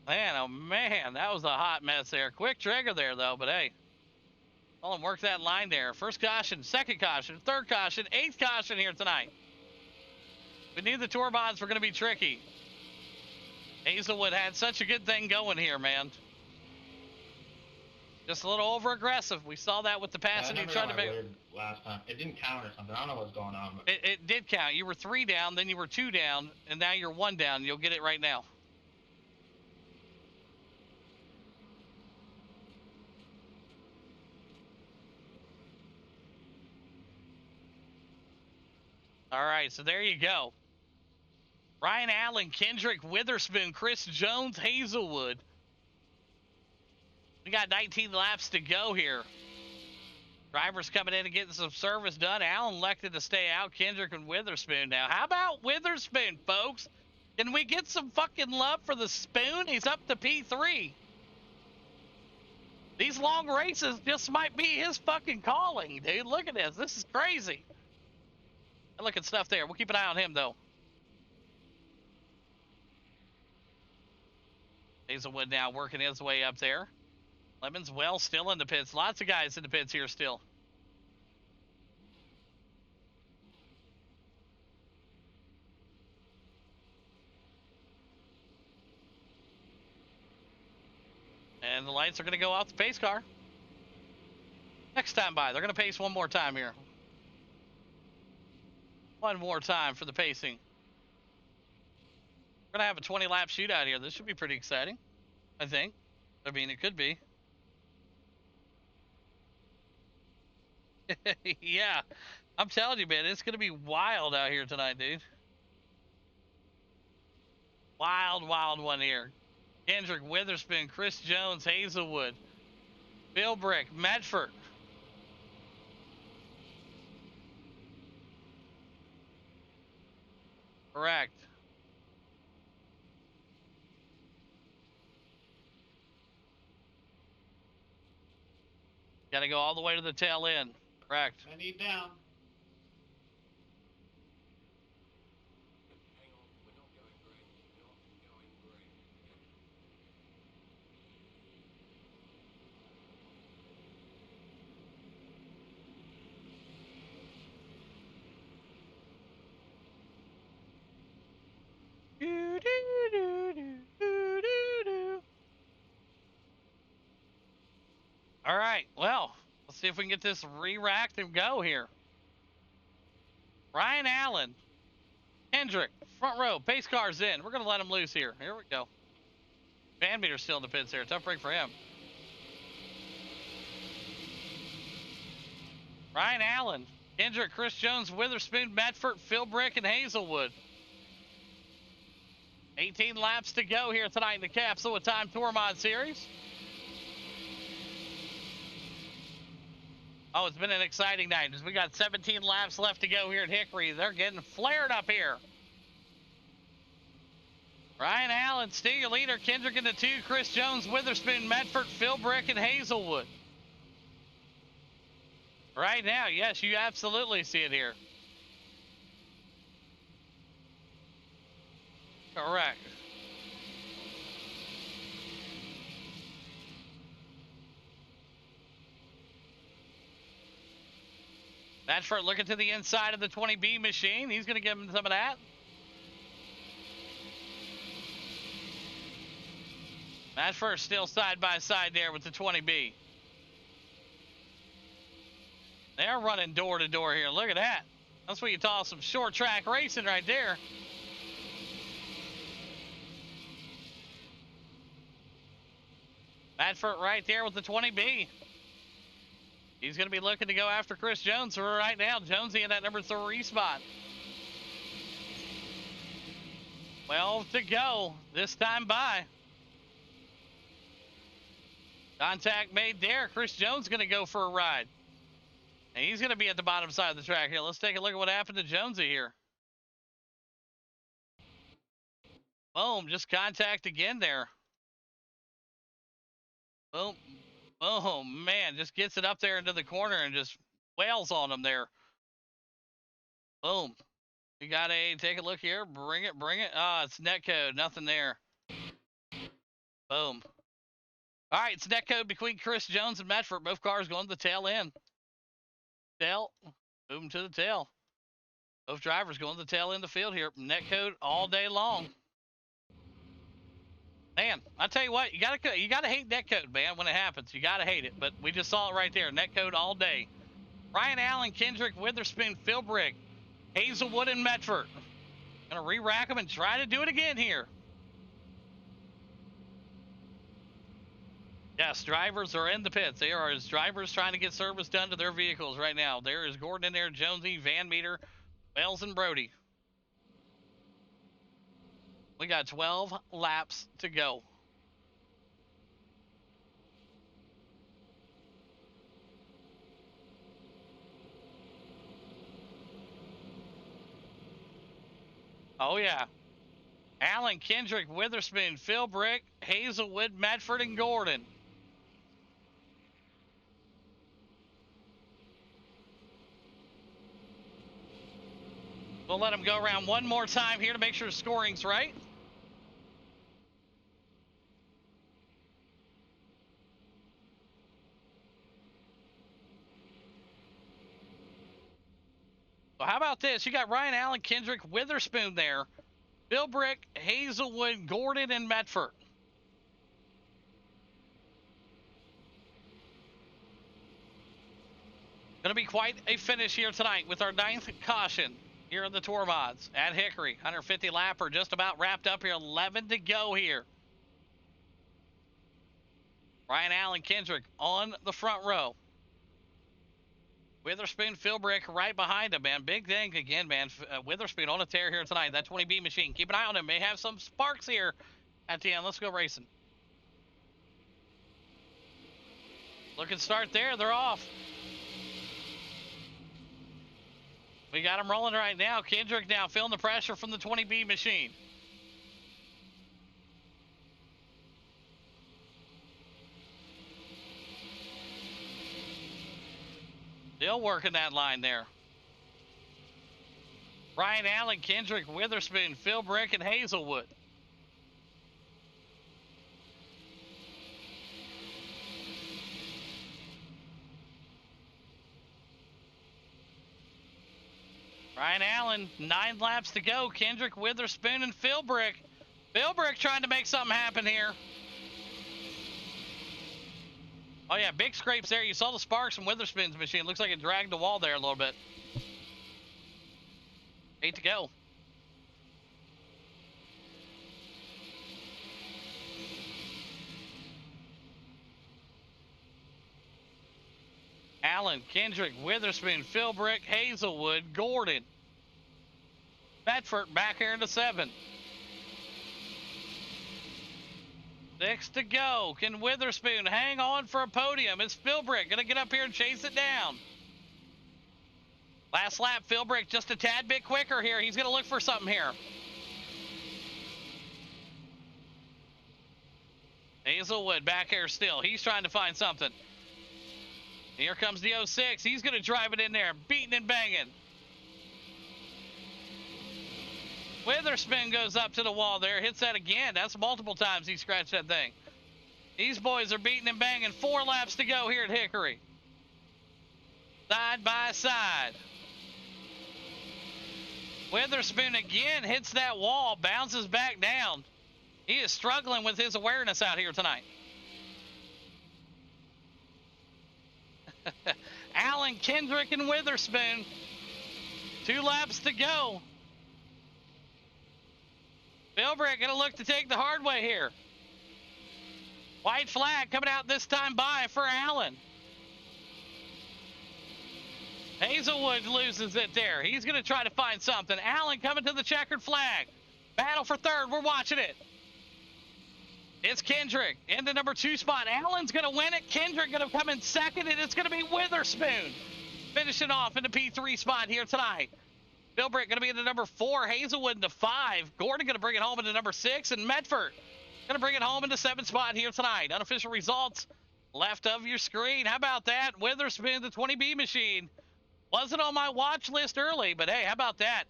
S1: Man, oh, man. That was a hot mess there. Quick trigger there, though, but hey. Well, and work that line there. First caution, second caution, third caution, eighth caution here tonight. We knew the tour mods were going to be tricky. Hazelwood had such a good thing going here, man. Just a little over-aggressive. We saw that with the passing he tried to make.
S2: Last time. It didn't count or something. I don't know what's going on. But...
S1: It did count. You were 3 down, then you were 2 down, and now you're 1 down. You'll get it right now. All right, so there you go. Ryan Allen, Kendrick, Witherspoon, Chris Jones, Hazelwood. We got 19 laps to go here. Drivers coming in and getting some service done. Allen elected to stay out. Kendrick and Witherspoon now. How about Witherspoon, folks? Can we get some fucking love for the spoon? He's up to P3. These long races just might be his fucking calling, dude. Look at this. This is crazy. Look at stuff there. We'll keep an eye on him, though. Hazelwood now working his way up there. Lemons well still in the pits. Lots of guys in the pits here still. And the lights are going to go off the pace car. Next time by, they're going to pace one more time here. One more time for the pacing. We're going to have a 20-lap shootout here. This should be pretty exciting, I think. I mean, it could be. Yeah, I'm telling you, man, it's going to be wild out here tonight, dude. Wild, wild one here. Kendrick, Witherspoon, Chris Jones, Hazelwood, Philbrick, Medford. Correct. Got to go all the way to the tail end. Correct.
S2: I need down.
S1: All right, well, let's see if we can get this re-racked and go here. Ryan Allen, Kendrick, front row, pace car's in. We're going to let him loose here. Here we go. Van Meter's still in the pits there. Tough break for him. Ryan Allen, Kendrick, Chris Jones, Witherspoon, Medford, Philbrick, and Hazelwood. 18 laps to go here tonight in the Capsule Time Tour Mod Series. Oh, it's been an exciting night. We got 17 laps left to go here at Hickory. They're getting flared up here. Ryan Allen, still your leader. Kendrick in the 2. Chris Jones, Witherspoon, Medford, Philbrick, and Hazelwood. Right now, yes, you absolutely see it here. Correct. Matchford looking to the inside of the 20B machine. He's going to give him some of that. Matchford still side by side there with the 20B. They're running door to door here. Look at that. That's what you call some short track racing right there. Matchford right there with the 20B. He's going to be looking to go after Chris Jones right now. Jonesy in that number 3 spot. 12 to go. This time by. Contact made there. Chris Jones going to go for a ride. And he's going to be at the bottom side of the track here. Let's take a look at what happened to Jonesy here. Boom, just contact again there. Boom. Oh, man, just gets it up there into the corner and just wails on him there. Boom. You got to take a look here. Bring it, bring it. Ah, it's netcode. Nothing there. Boom. All right, it's netcode between Chris Jones and Medford. Both cars going to the tail end. Tail, moving to the tail. Both drivers going to the tail end of the field here. Netcode all day long. Man, I tell you what, you gotta hate netcode, man, when it happens. You gotta hate it. But we just saw it right there. Netcode all day. Ryan Allen, Kendrick, Witherspoon, Philbrick, Hazelwood, and Medford. Gonna re-rack them and try to do it again here. Yes, drivers are in the pits. There are drivers trying to get service done to their vehicles right now. There is Gordon in there, Jonesy, Van Meter, Wells, and Brody. We got 12 laps to go. Oh, yeah. Allen, Kendrick, Witherspoon, Philbrick, Hazelwood, Medford, and Gordon. We'll let them go around one more time here to make sure the scoring's right. So how about this? You got Ryan Allen, Kendrick, Witherspoon there. Philbrick, Hazelwood, Gordon, and Medford. Going to be quite a finish here tonight with our 9th caution here in the Tour Mods at Hickory. 150 lapper just about wrapped up here. 11 to go here. Ryan Allen, Kendrick on the front row. Witherspoon, Philbrick right behind him, man. Big thing again, man. Witherspoon on a tear here tonight. That 20B machine. Keep an eye on him. May have some sparks here at the end. Let's go racing. Looking start there. They're off. We got them rolling right now. Kendrick now feeling the pressure from the 20B machine. Still working that line there. Ryan Allen, Kendrick, Witherspoon, Philbrick, and Hazelwood. Ryan Allen, 9 laps to go. Kendrick, Witherspoon, and Philbrick. Philbrick trying to make something happen here. Oh, yeah, big scrapes there. You saw the sparks from Witherspoon's machine. Looks like it dragged the wall there a little bit. 8 to go. Allen, Kendrick, Witherspoon, Philbrick, Hazelwood, Gordon. Medford back here into 7. 6 to go. Can Witherspoon hang on for a podium? It's Philbrick going to get up here and chase it down. Last lap, Philbrick just a tad bit quicker here. He's going to look for something here. Hazelwood back here still. He's trying to find something. Here comes the 06. He's going to drive it in there, beating and banging. Witherspoon goes up to the wall there, hits that again. That's multiple times he scratched that thing. These boys are beating and banging. 4 laps to go here at Hickory. Side by side. Witherspoon again hits that wall, bounces back down. He is struggling with his awareness out here tonight. Allen, Kendrick, and Witherspoon. 2 laps to go. Philbrick going to look to take the hard way here. White flag coming out this time by for Allen. Hazelwood loses it there. He's going to try to find something. Allen coming to the checkered flag. Battle for third. We're watching it. It's Kendrick in the number 2 spot. Allen's going to win it. Kendrick going to come in second, and it's going to be Witherspoon finishing off in the P3 spot here tonight. Philbrick going to be in the number 4. Hazelwood in the 5. Gordon going to bring it home in the number 6. And Medford going to bring it home in the 7th spot here tonight. Unofficial results left of your screen. How about that? Witherspoon, the 20B machine. Wasn't on my watch list early, but hey, how about that?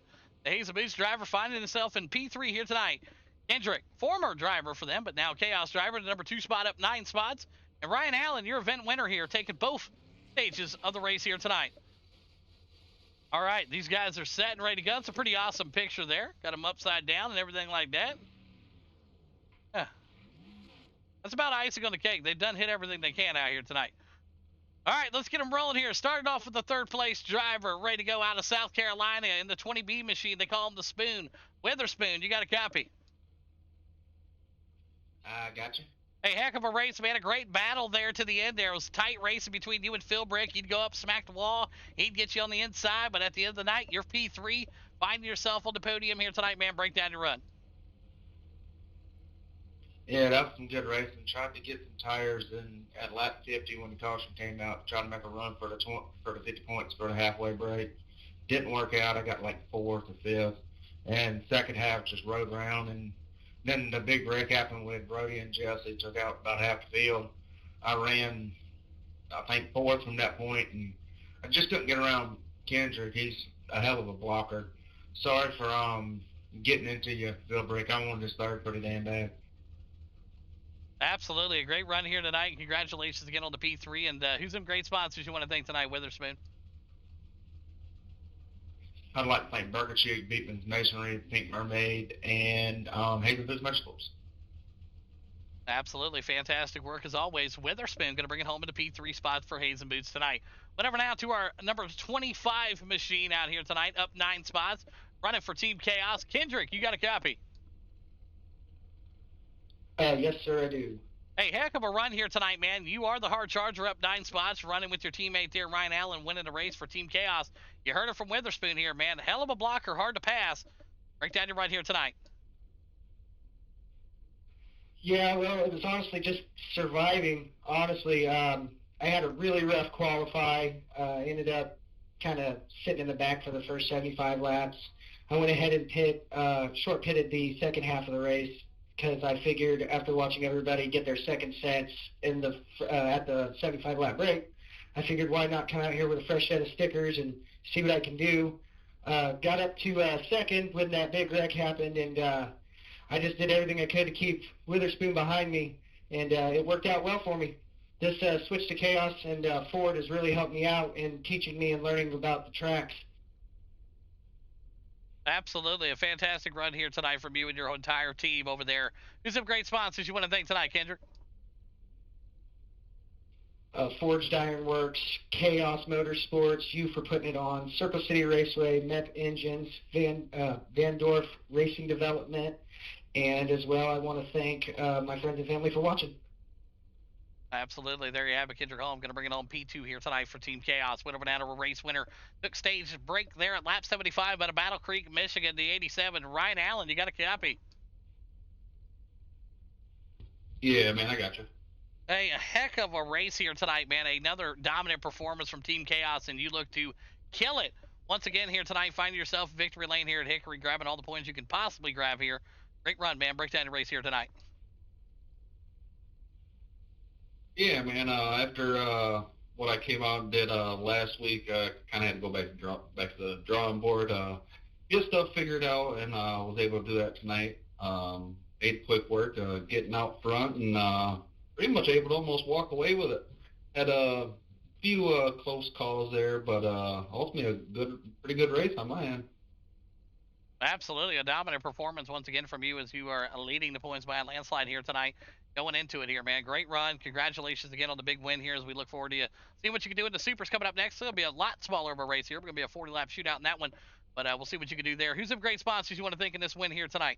S1: The Hazel Boots driver finding himself in P3 here tonight. Kendrick, former driver for them, but now Chaos driver, the number 2 spot up 9 spots. And Ryan Allen, your event winner here, taking both stages of the race here tonight. All right, these guys are set and ready to go. It's a pretty awesome picture there. Got them upside down and everything like that. Yeah. That's about icing on the cake. They've done hit everything they can out here tonight. All right, let's get them rolling here. Started off with the 3rd place driver, ready to go out of South Carolina in the 20B machine. They call him the Spoon. Witherspoon, you got a copy?
S2: I got you.
S1: Hey, heck of a race, man. A great battle there to the end there. It was tight racing between you and Philbrick. You'd go up, smack the wall. He'd get you on the inside, but at the end of the night, you're P3. Finding yourself on the podium here tonight, man. Break down your run.
S2: Yeah, that was some good racing. Tried to get some tires in at lap 50 when the caution came out. Tried to make a run for the 50 points for the halfway break. Didn't work out. I got like 4th or 5th. And second half just rode around, and then the big break happened with Brody and Jesse. Took out about half the field. I ran, I think, 4th from that point, and I just couldn't get around Kendrick. He's a hell of a blocker. Sorry for getting into you, Philbrick. I wanted this 3rd pretty damn bad.
S1: Absolutely. A great run here tonight. Congratulations again on the P3. And who's some great sponsors you want to thank tonight, Witherspoon?
S2: I'd like to thank Burger Chick, Beekman's Masonry, Pink Mermaid, and Hazen Foods Vegetables.
S1: Absolutely. Fantastic work as always. Witherspoon going to bring it home in the P3 spot for Hazen Boots tonight. Whatever now to our number 25 machine out here tonight, up 9 spots. Running for Team Chaos. Kendrick, you got a copy?
S3: Yes, sir, I do.
S1: Hey, heck of a run here tonight, man. You are the hard charger up 9 spots, running with your teammate there, Ryan Allen, winning the race for Team Chaos. You heard it from Witherspoon here, man. Hell of a blocker, hard to pass. Break down your run here tonight.
S3: Yeah, well, it was honestly just surviving. Honestly, I had a really rough qualify. Ended up kind of sitting in the back for the first 75 laps. I went ahead and short pitted the second half of the race, because I figured after watching everybody get their second sets in the at the 75 lap break, I figured why not come out here with a fresh set of stickers and see what I can do. Got up to second when that big wreck happened, and I just did everything I could to keep Witherspoon behind me, and it worked out well for me. This switch to Chaos and Ford has really helped me out in teaching me and learning about the tracks.
S1: Absolutely. A fantastic run here tonight from you and your entire team over there. Who's some great sponsors you want to thank tonight, Kendrick?
S3: Forged Iron Works, Chaos Motorsports, you for putting it on, Circle City Raceway, MEP Engines, Van Dorf Racing Development, and as well I want to thank my friends and family for watching.
S1: Absolutely. There you have it. Kendrick Holm going to bring it home P2 here tonight for Team Chaos. Went over down to a race winner. Took stage break there at lap 75 out of Battle Creek, Michigan, the 87. Ryan Allen, you got a copy?
S2: Yeah, man, I got you.
S1: Hey, a heck of a race here tonight, man. Another dominant performance from Team Chaos, and you look to kill it once again here tonight. Find yourself victory lane here at Hickory, grabbing all the points you can possibly grab here. Great run, man. Break down the race here tonight.
S2: Yeah, man. After what I came out and did last week, kind of had to go back to the drawing board. get stuff figured out, and was able to do that tonight. Made quick work, getting out front, and pretty much able to almost walk away with it. Had a few close calls there, but ultimately pretty good race on my end.
S1: Absolutely, a dominant performance once again from you as you are leading the points by a landslide here tonight. Going into it here, man. Great run. Congratulations again on the big win here as we look forward to you seeing what you can do in the Supers coming up next. It'll be a lot smaller of a race here. We're going to be a 40-lap shootout in that one, but we'll see what you can do there. Who's some great sponsors you want to thank in this win here tonight?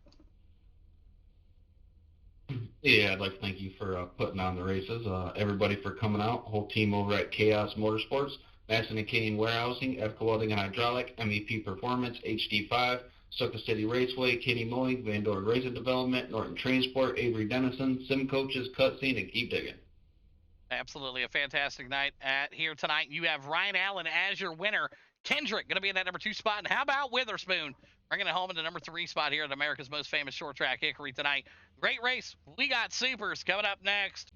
S2: Yeah, I'd like to thank you for putting on the races. Everybody for coming out. Whole team over at Chaos Motorsports, Masson and Canyon Warehousing, Evco Welding and Hydraulic, MEP Performance, HD5, Sucker City Raceway, Katie Mowing, Van Dorn Racing Development, Norton Transport, Avery Dennison, Sim Coaches, Cutscene, and Keep Digging.
S1: Absolutely a fantastic night here tonight. You have Ryan Allen as your winner. Kendrick going to be in that number 2 spot. And how about Witherspoon bringing it home in the number 3 spot here at America's most famous short track, Hickory, tonight. Great race. We got Supers coming up next.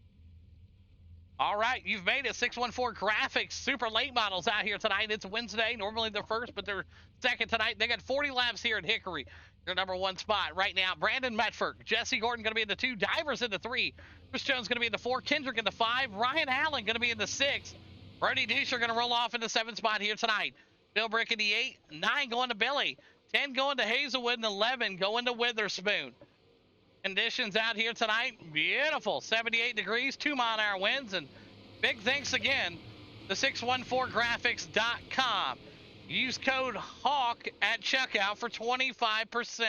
S1: All right, you've made it. 614 Graphics Super Late Models out here tonight. It's Wednesday. Normally they're first, but they're second tonight. They got 40 laps here at Hickory. Your number 1 spot right now. Brandon Metford, Jesse Gordon going to be in the 2, Divers in the 3, Chris Jones going to be in the 4, Kendrick in the 5, Ryan Allen going to be in the 6, Brody Deisher going to roll off in the 7 spot here tonight. Bill Brick in the 8, 9 going to Billy, 10 going to Hazelwood, and 11 going to Witherspoon. Conditions out here tonight, beautiful, 78 degrees, 2-mile-an-hour winds, and big thanks again to 614graphics.com. Use code HAWK at checkout for 25%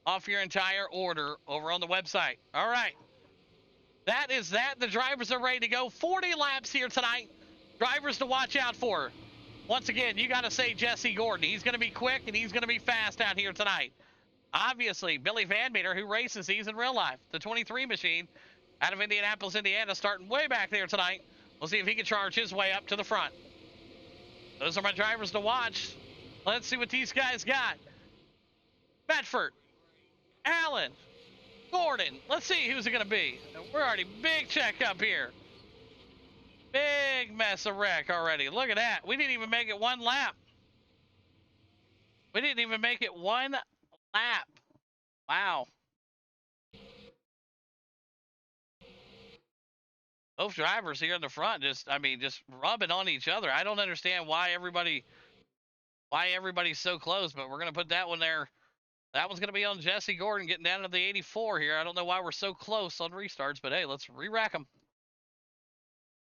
S1: off your entire order over on the website. All right, that is that. The drivers are ready to go. 40 laps here tonight. Drivers to watch out for. Once again, you got to say Jesse Gordon. He's going to be quick and he's going to be fast out here tonight. Obviously, Billy Van Meter, who races these in real life, the 23 machine out of Indianapolis, Indiana, starting way back there tonight. We'll see if he can charge his way up to the front. Those are my drivers to watch. Let's see what these guys got. Bedford, Allen, Gordon. Let's see who's it going to be. We're already big check up here. Big mess of wreck already. Look at that. We didn't even make it 1 lap. We didn't even make it 1 lap. Wow. Both drivers here in the front just rubbing on each other. I don't understand why everybody's so close, but we're going to put that one there. That one's going to be on Jesse Gordon getting down to the 84 here. I don't know why we're so close on restarts, but hey, let's re-rack them.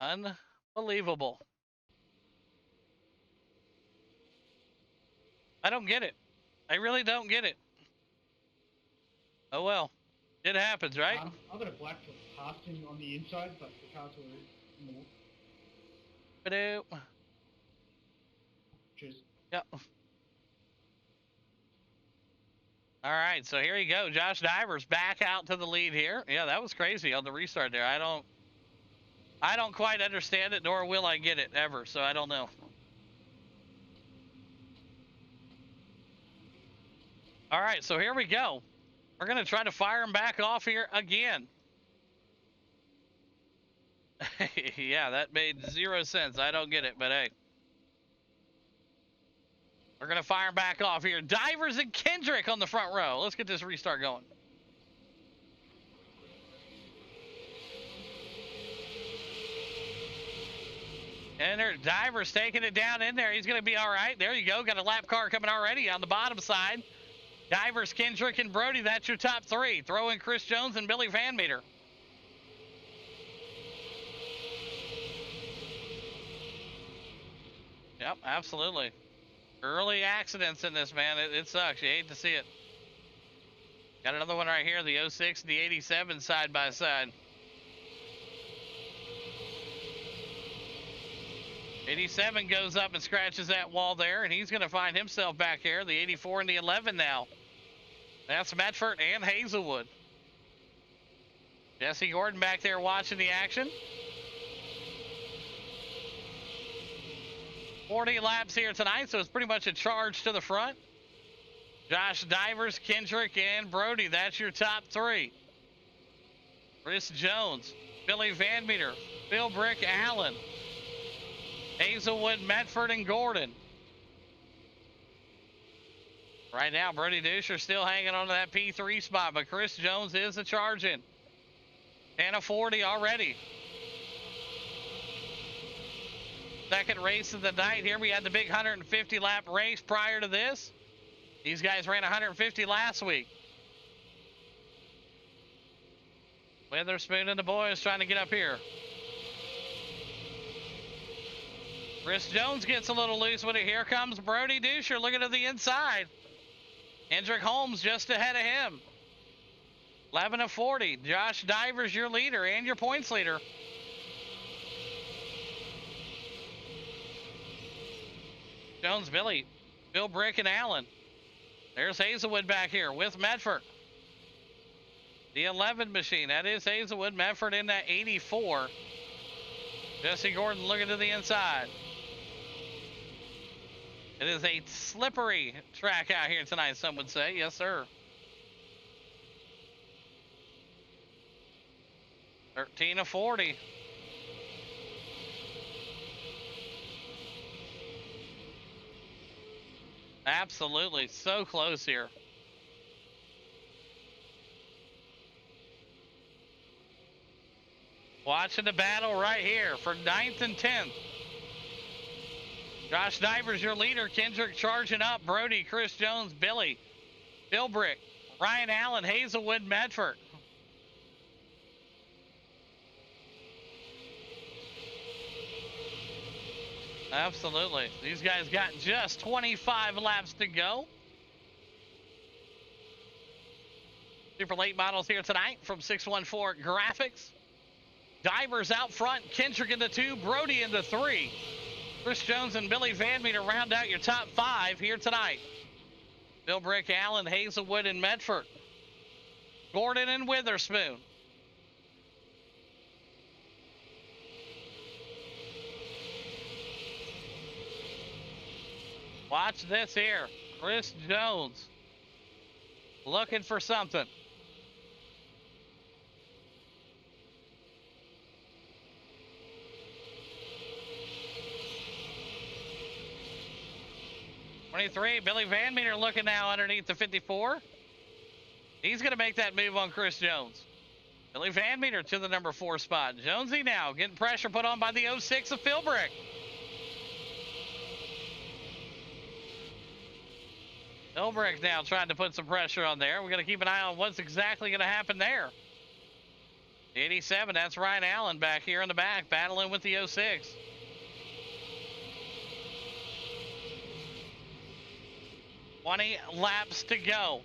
S1: Unbelievable. I don't get it. I really don't get it. Oh well, it happens, right?
S4: I've got a black casting on the inside, but the cars are more.
S1: Ba-doop.
S4: Cheers.
S1: Yep. All right, so here you go. Josh Divers back out to the lead here. Yeah, that was crazy on the restart there. I don't quite understand it, nor will I get it ever, so I don't know. All right, so here we go. We're going to try to fire him back off here again. Yeah, that made 0 sense. I don't get it, but hey. We're going to fire him back off here. Divers and Kendrick on the front row. Let's get this restart going. And there, Divers taking it down in there. He's going to be all right. There you go. Got a lap car coming already on the bottom side. Divers, Kendrick, and Brody, that's your top 3. Throw in Chris Jones and Billy Van Meter. Yep, absolutely. Early accidents in this, man. It sucks. You hate to see it. Got another one right here, the 06 and the 87 side by side. 87 goes up and scratches that wall there, and he's going to find himself back here. The 84 and the 11 now. That's Medford and Hazelwood. Jesse Gordon back there watching the action. 40 laps here tonight, so it's pretty much a charge to the front. Josh Divers, Kendrick, and Brody, that's your top 3. Chris Jones, Billy Van Meter, Bill Brick, Allen, Hazelwood, Medford, and Gordon. Right now, Brody Dusher still hanging on to that P3 spot, but Chris Jones is a charging. 10:40 already. Second race of the night here. We had the big 150 lap race prior to this. These guys ran 150 last week. Witherspoon and the boys trying to get up here. Chris Jones gets a little loose with it. Here comes Brody Dusher looking to the inside. Hendrick Holmes just ahead of him. 11:40. Josh Divers, your leader and your points leader. Jones, Billy, Bill Brick, and Allen. There's Hazelwood back here with Medford. The 11 machine. That is Hazelwood. Medford in that 84. Jesse Gordon looking to the inside. It is a slippery track out here tonight, some would say. Yes, sir. 13:40. Absolutely. So close here. Watching the battle right here for 9th and 10th. Josh Divers, your leader. Kendrick charging up. Brody, Chris Jones, Billy, Bill Brick, Ryan Allen, Hazelwood, Medford. Absolutely. These guys got just 25 laps to go. Super late models here tonight from 614 Graphics. Divers out front. Kendrick in the 2, Brody in the 3. Chris Jones and Billy Van Meter round out your top 5 here tonight. Bill Brick, Allen, Hazelwood, and Medford. Gordon and Witherspoon. Watch this here. Chris Jones looking for something. Billy Van Meter looking now underneath the 54. He's going to make that move on Chris Jones. Billy Van Meter to the number 4 spot. Jonesy now getting pressure put on by the 06 of Philbrick. Philbrick now trying to put some pressure on there. We're going to keep an eye on what's exactly going to happen there. The 87, that's Ryan Allen back here in the back, battling with the 06. "20 laps to go.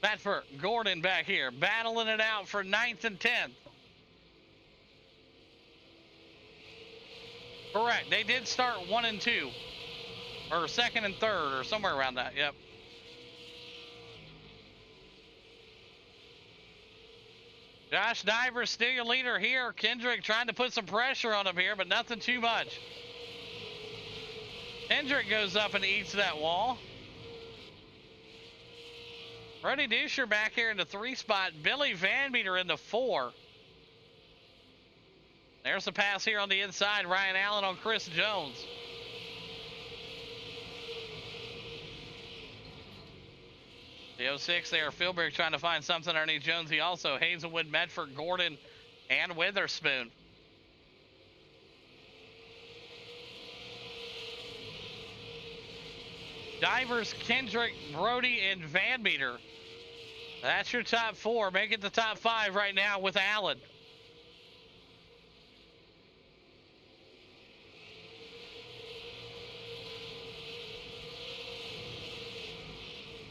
S1: Medford, Gordon back here, battling it out for 9th and 10th. Correct, they did start 1 and 2. Or 2nd and 3rd, or somewhere around that, yep. Josh Divers still your leader here. Kendrick trying to put some pressure on him here, but nothing too much. Kendrick goes up and eats that wall. Brody Dusher back here in the 3 spot. Billy Van Meter in the 4. There's the pass here on the inside. Ryan Allen on Chris Jones. The 06 there. Philbrick trying to find something underneath Jonesy also. Hazelwood, Medford, Gordon, and Witherspoon. Divers, Kendrick, Brody, and Van Meter. That's your top 4. Make it the top 5 right now with Allen.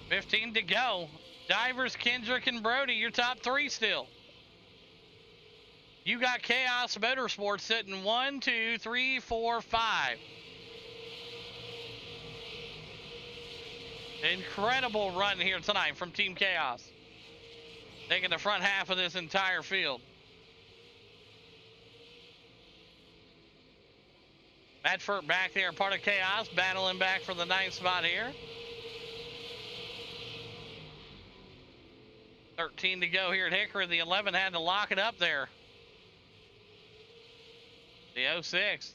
S1: $15 to go. Divers, Kendrick, and Brody, your top 3 still. You got Chaos Motorsports sitting 1, 2, 3, 4, 5. Incredible run here tonight from Team Chaos. Taking the front half of this entire field. Medford back there, part of Chaos, battling back for the 9th spot here. 13 to go here at Hickory. The 11 had to lock it up there. The 06.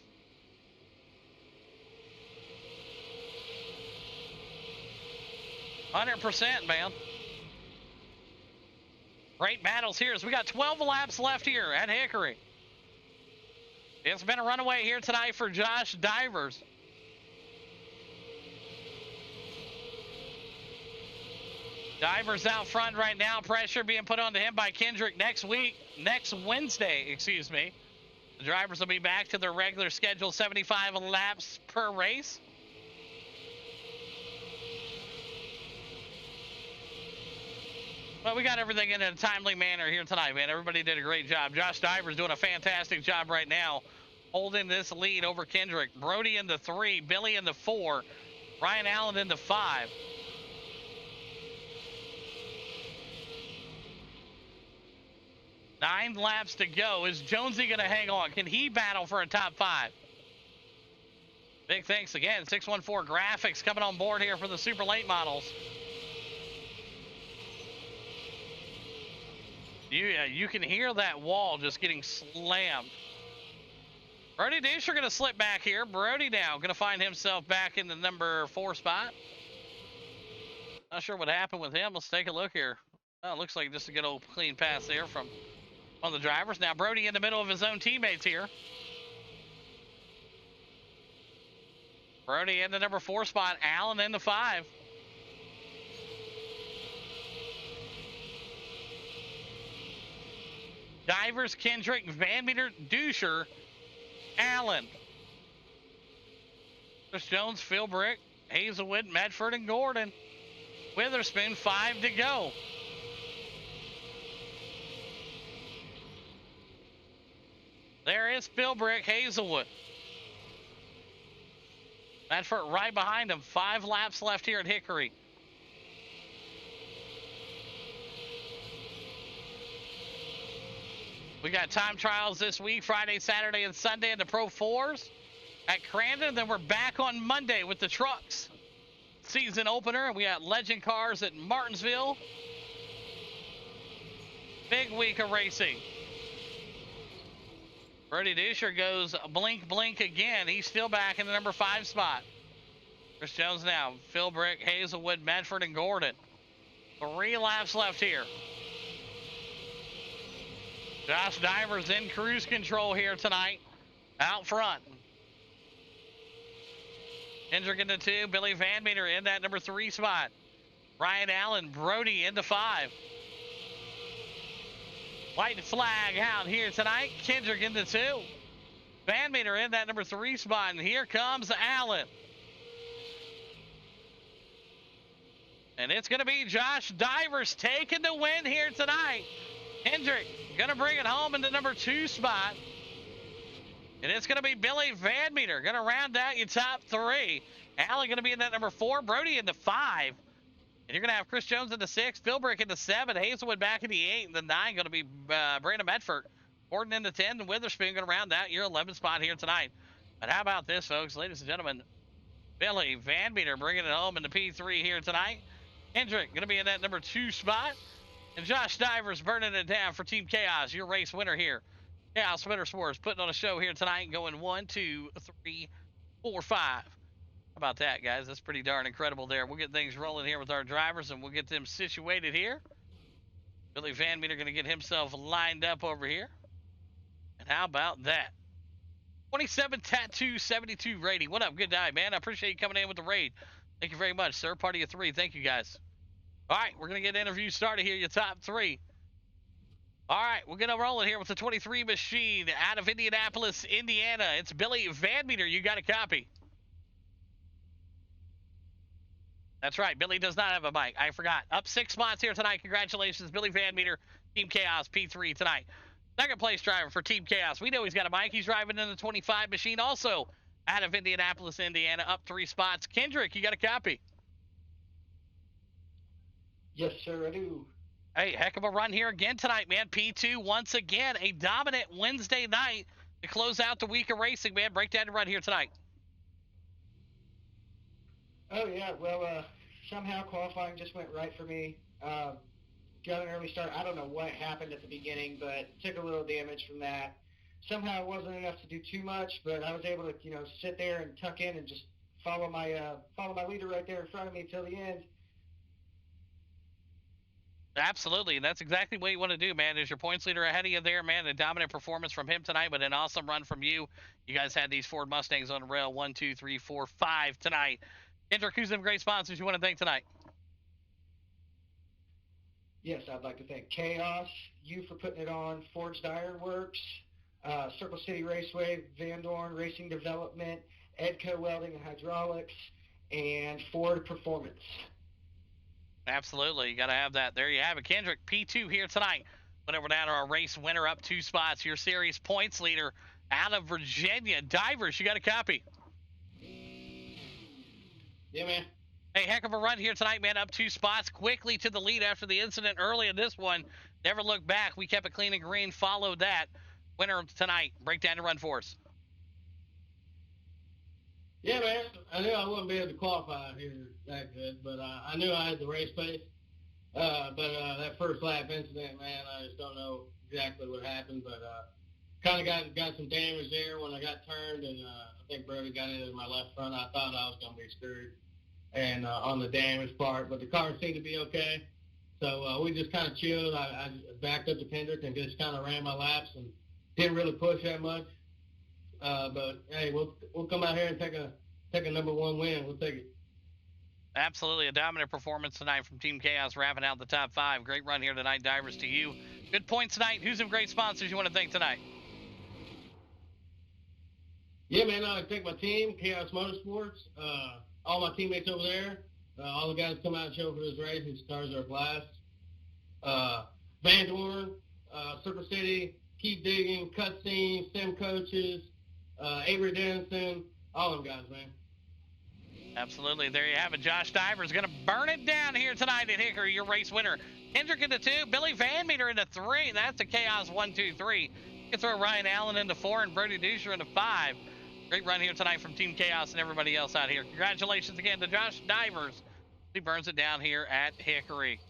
S1: 100%, man. Great battles here as we got 12 laps left here at Hickory. It's been a runaway here tonight for Josh Divers. Divers out front right now. Pressure being put onto him by Kendrick next Wednesday, excuse me. The drivers will be back to their regular schedule, 75 laps per race. Well, we got everything in a timely manner here tonight, man. Everybody did a great job. Josh Divers doing a fantastic job right now, holding this lead over Kendrick. Brody in the 3, Billy in the 4, Ryan Allen in the 5. Nine laps to go. Is Jonesy going to hang on? Can he battle for a top 5? Big thanks again. 614 Graphics coming on board here for the super late models. You can hear that wall just getting slammed. Brody Dusher going to slip back here. Brody now going to find himself back in the number 4 spot. Not sure what happened with him. Let's take a look here. Oh, it looks like just a good old clean pass there from on the drivers. Now Brody in the middle of his own teammates here. Brody in the number 4 spot. Allen in the 5. Divers, Kendrick, Van Meter, Dusher, Allen. Chris Jones, Philbrick, Hazelwood, Medford, and Gordon. Witherspoon, 5 to go. There is Philbrick, Hazelwood. Medford right behind him. 5 laps left here at Hickory. We got time trials this week, Friday, Saturday, and Sunday in the Pro 4s at Crandon. Then we're back on Monday with the trucks season opener. We got Legend Cars at Martinsville. Big week of racing. Brody Dusher goes blink, blink again. He's still back in the number 5 spot. Chris Jones now. Philbrick, Hazelwood, Medford, and Gordon. 3 laps left here. Josh Divers in cruise control here tonight. Out front. Kendrick in the 2. Billy Van Meter in that number 3 spot. Ryan Allen, Brody in the 5. White flag out here tonight. Kendrick in the 2. Van Meter in that number 3 spot. And here comes Allen. And it's going to be Josh Divers taking the win here tonight. Kendrick going to bring it home in the number 2 spot. And it's going to be Billy Van Meter going to round out your top 3. Allen going to be in that number 4. Brody in the 5. And you're going to have Chris Jones in the 6. Philbrick in the 7. Hazelwood back in the 8. And the 9 going to be Brandon Medford. Gordon in the 10. And Witherspoon going to round out your 11th spot here tonight. But how about this, folks? Ladies and gentlemen, Billy Van Meter bringing it home in the P3 here tonight. Kendrick going to be in that number 2 spot. And Josh Divers burning it down for Team Chaos, your race winner here. Chaos Motorsports putting on a show here tonight, going 1, 2, 3, 4, 5. How about that, guys? That's pretty darn incredible there. We'll get things rolling here with our drivers, and we'll get them situated here. Billy Van Meter going to get himself lined up over here. And how about that? 27 Tattoo 72 rating. What up? Good night, man. I appreciate you coming in with the raid. Thank you very much, sir. Party of 3. Thank you, guys. All right, we're going to get interviews started here, your top 3. All right, we're going to roll it here with the 23 machine out of Indianapolis, Indiana. It's Billy Van Meter. You got a copy. That's right. Billy does not have a mic. I forgot. Up 6 spots here tonight. Congratulations, Billy Van Meter, Team Chaos P3 tonight. Second place driver for Team Chaos. We know he's got a mic. He's driving in the 25 machine also out of Indianapolis, Indiana. Up 3 spots. Kendrick, you got a copy.
S3: Yes, sir, I do.
S1: Hey, heck of a run here again tonight, man. P2 once again, a dominant Wednesday night to close out the week of racing, man. Break down the run here tonight.
S3: Oh, yeah, well, somehow qualifying just went right for me. Got an early start. I don't know what happened at the beginning, but took a little damage from that. Somehow it wasn't enough to do too much, but I was able to, sit there and tuck in and just follow my leader right there in front of me till the end.
S1: Absolutely, and that's exactly what you want to do, man. Is your points leader ahead of you there, man? A dominant performance from him tonight, but an awesome run from you. You guys had these Ford Mustangs on the rail 1, 2, 3, 4, 5 tonight. Kendrick, who's some great sponsors you want to thank tonight?
S3: Yes, I'd like to thank Chaos, you for putting it on, Forged Iron Works, Circle City Raceway, Van Dorn Racing Development, Edco Welding and Hydraulics, and Ford Performance.
S1: Absolutely, you got to have that. There you have it. Kendrick, P2 here tonight. Went over down to our race winner, up 2 spots. Your series points leader out of Virginia. Divers, you got a copy?
S5: Yeah, man.
S1: Hey, heck of a run here tonight, man. Up 2 spots, quickly to the lead after the incident early in this one. Never looked back. We kept it clean and green, followed that. Winner tonight. Break down the run for us.
S5: Yeah, man. I knew I wouldn't be able to qualify here that good, but I knew I had the race pace. But that first lap incident, man, I just don't know exactly what happened, but kind of got some damage there when I got turned, and I think Brody got into my left front. I thought I was going to be screwed and on the damage part, but the car seemed to be okay. So we just kind of chilled. I backed up to Kendrick and just kind of ran my laps and didn't really push that much. But hey, we'll come out here and take a number 1 win. We'll take it.
S1: Absolutely, a dominant performance tonight from Team Chaos, wrapping out the top 5. Great run here tonight, Divers, to you. Good points tonight. Who's some great sponsors you want to thank tonight?
S5: Yeah, man, I thank my team, Chaos Motorsports, all my teammates over there, all the guys come out and show for this race. These cars are a blast. Van Dorn, Circle City, Keep Digging, Cutscene, Sim Coaches, Avery Denison, all them guys, man.
S1: Absolutely. There you have it. Josh Divers going to burn it down here tonight at Hickory, your race winner. Kendrick into 2, Billy Van Meter into 3. That's a Chaos 1, 2, 3. You can throw Ryan Allen into 4 and Brody Dusher into 5. Great run here tonight from Team Chaos and everybody else out here. Congratulations again to Josh Divers. He burns it down here at Hickory.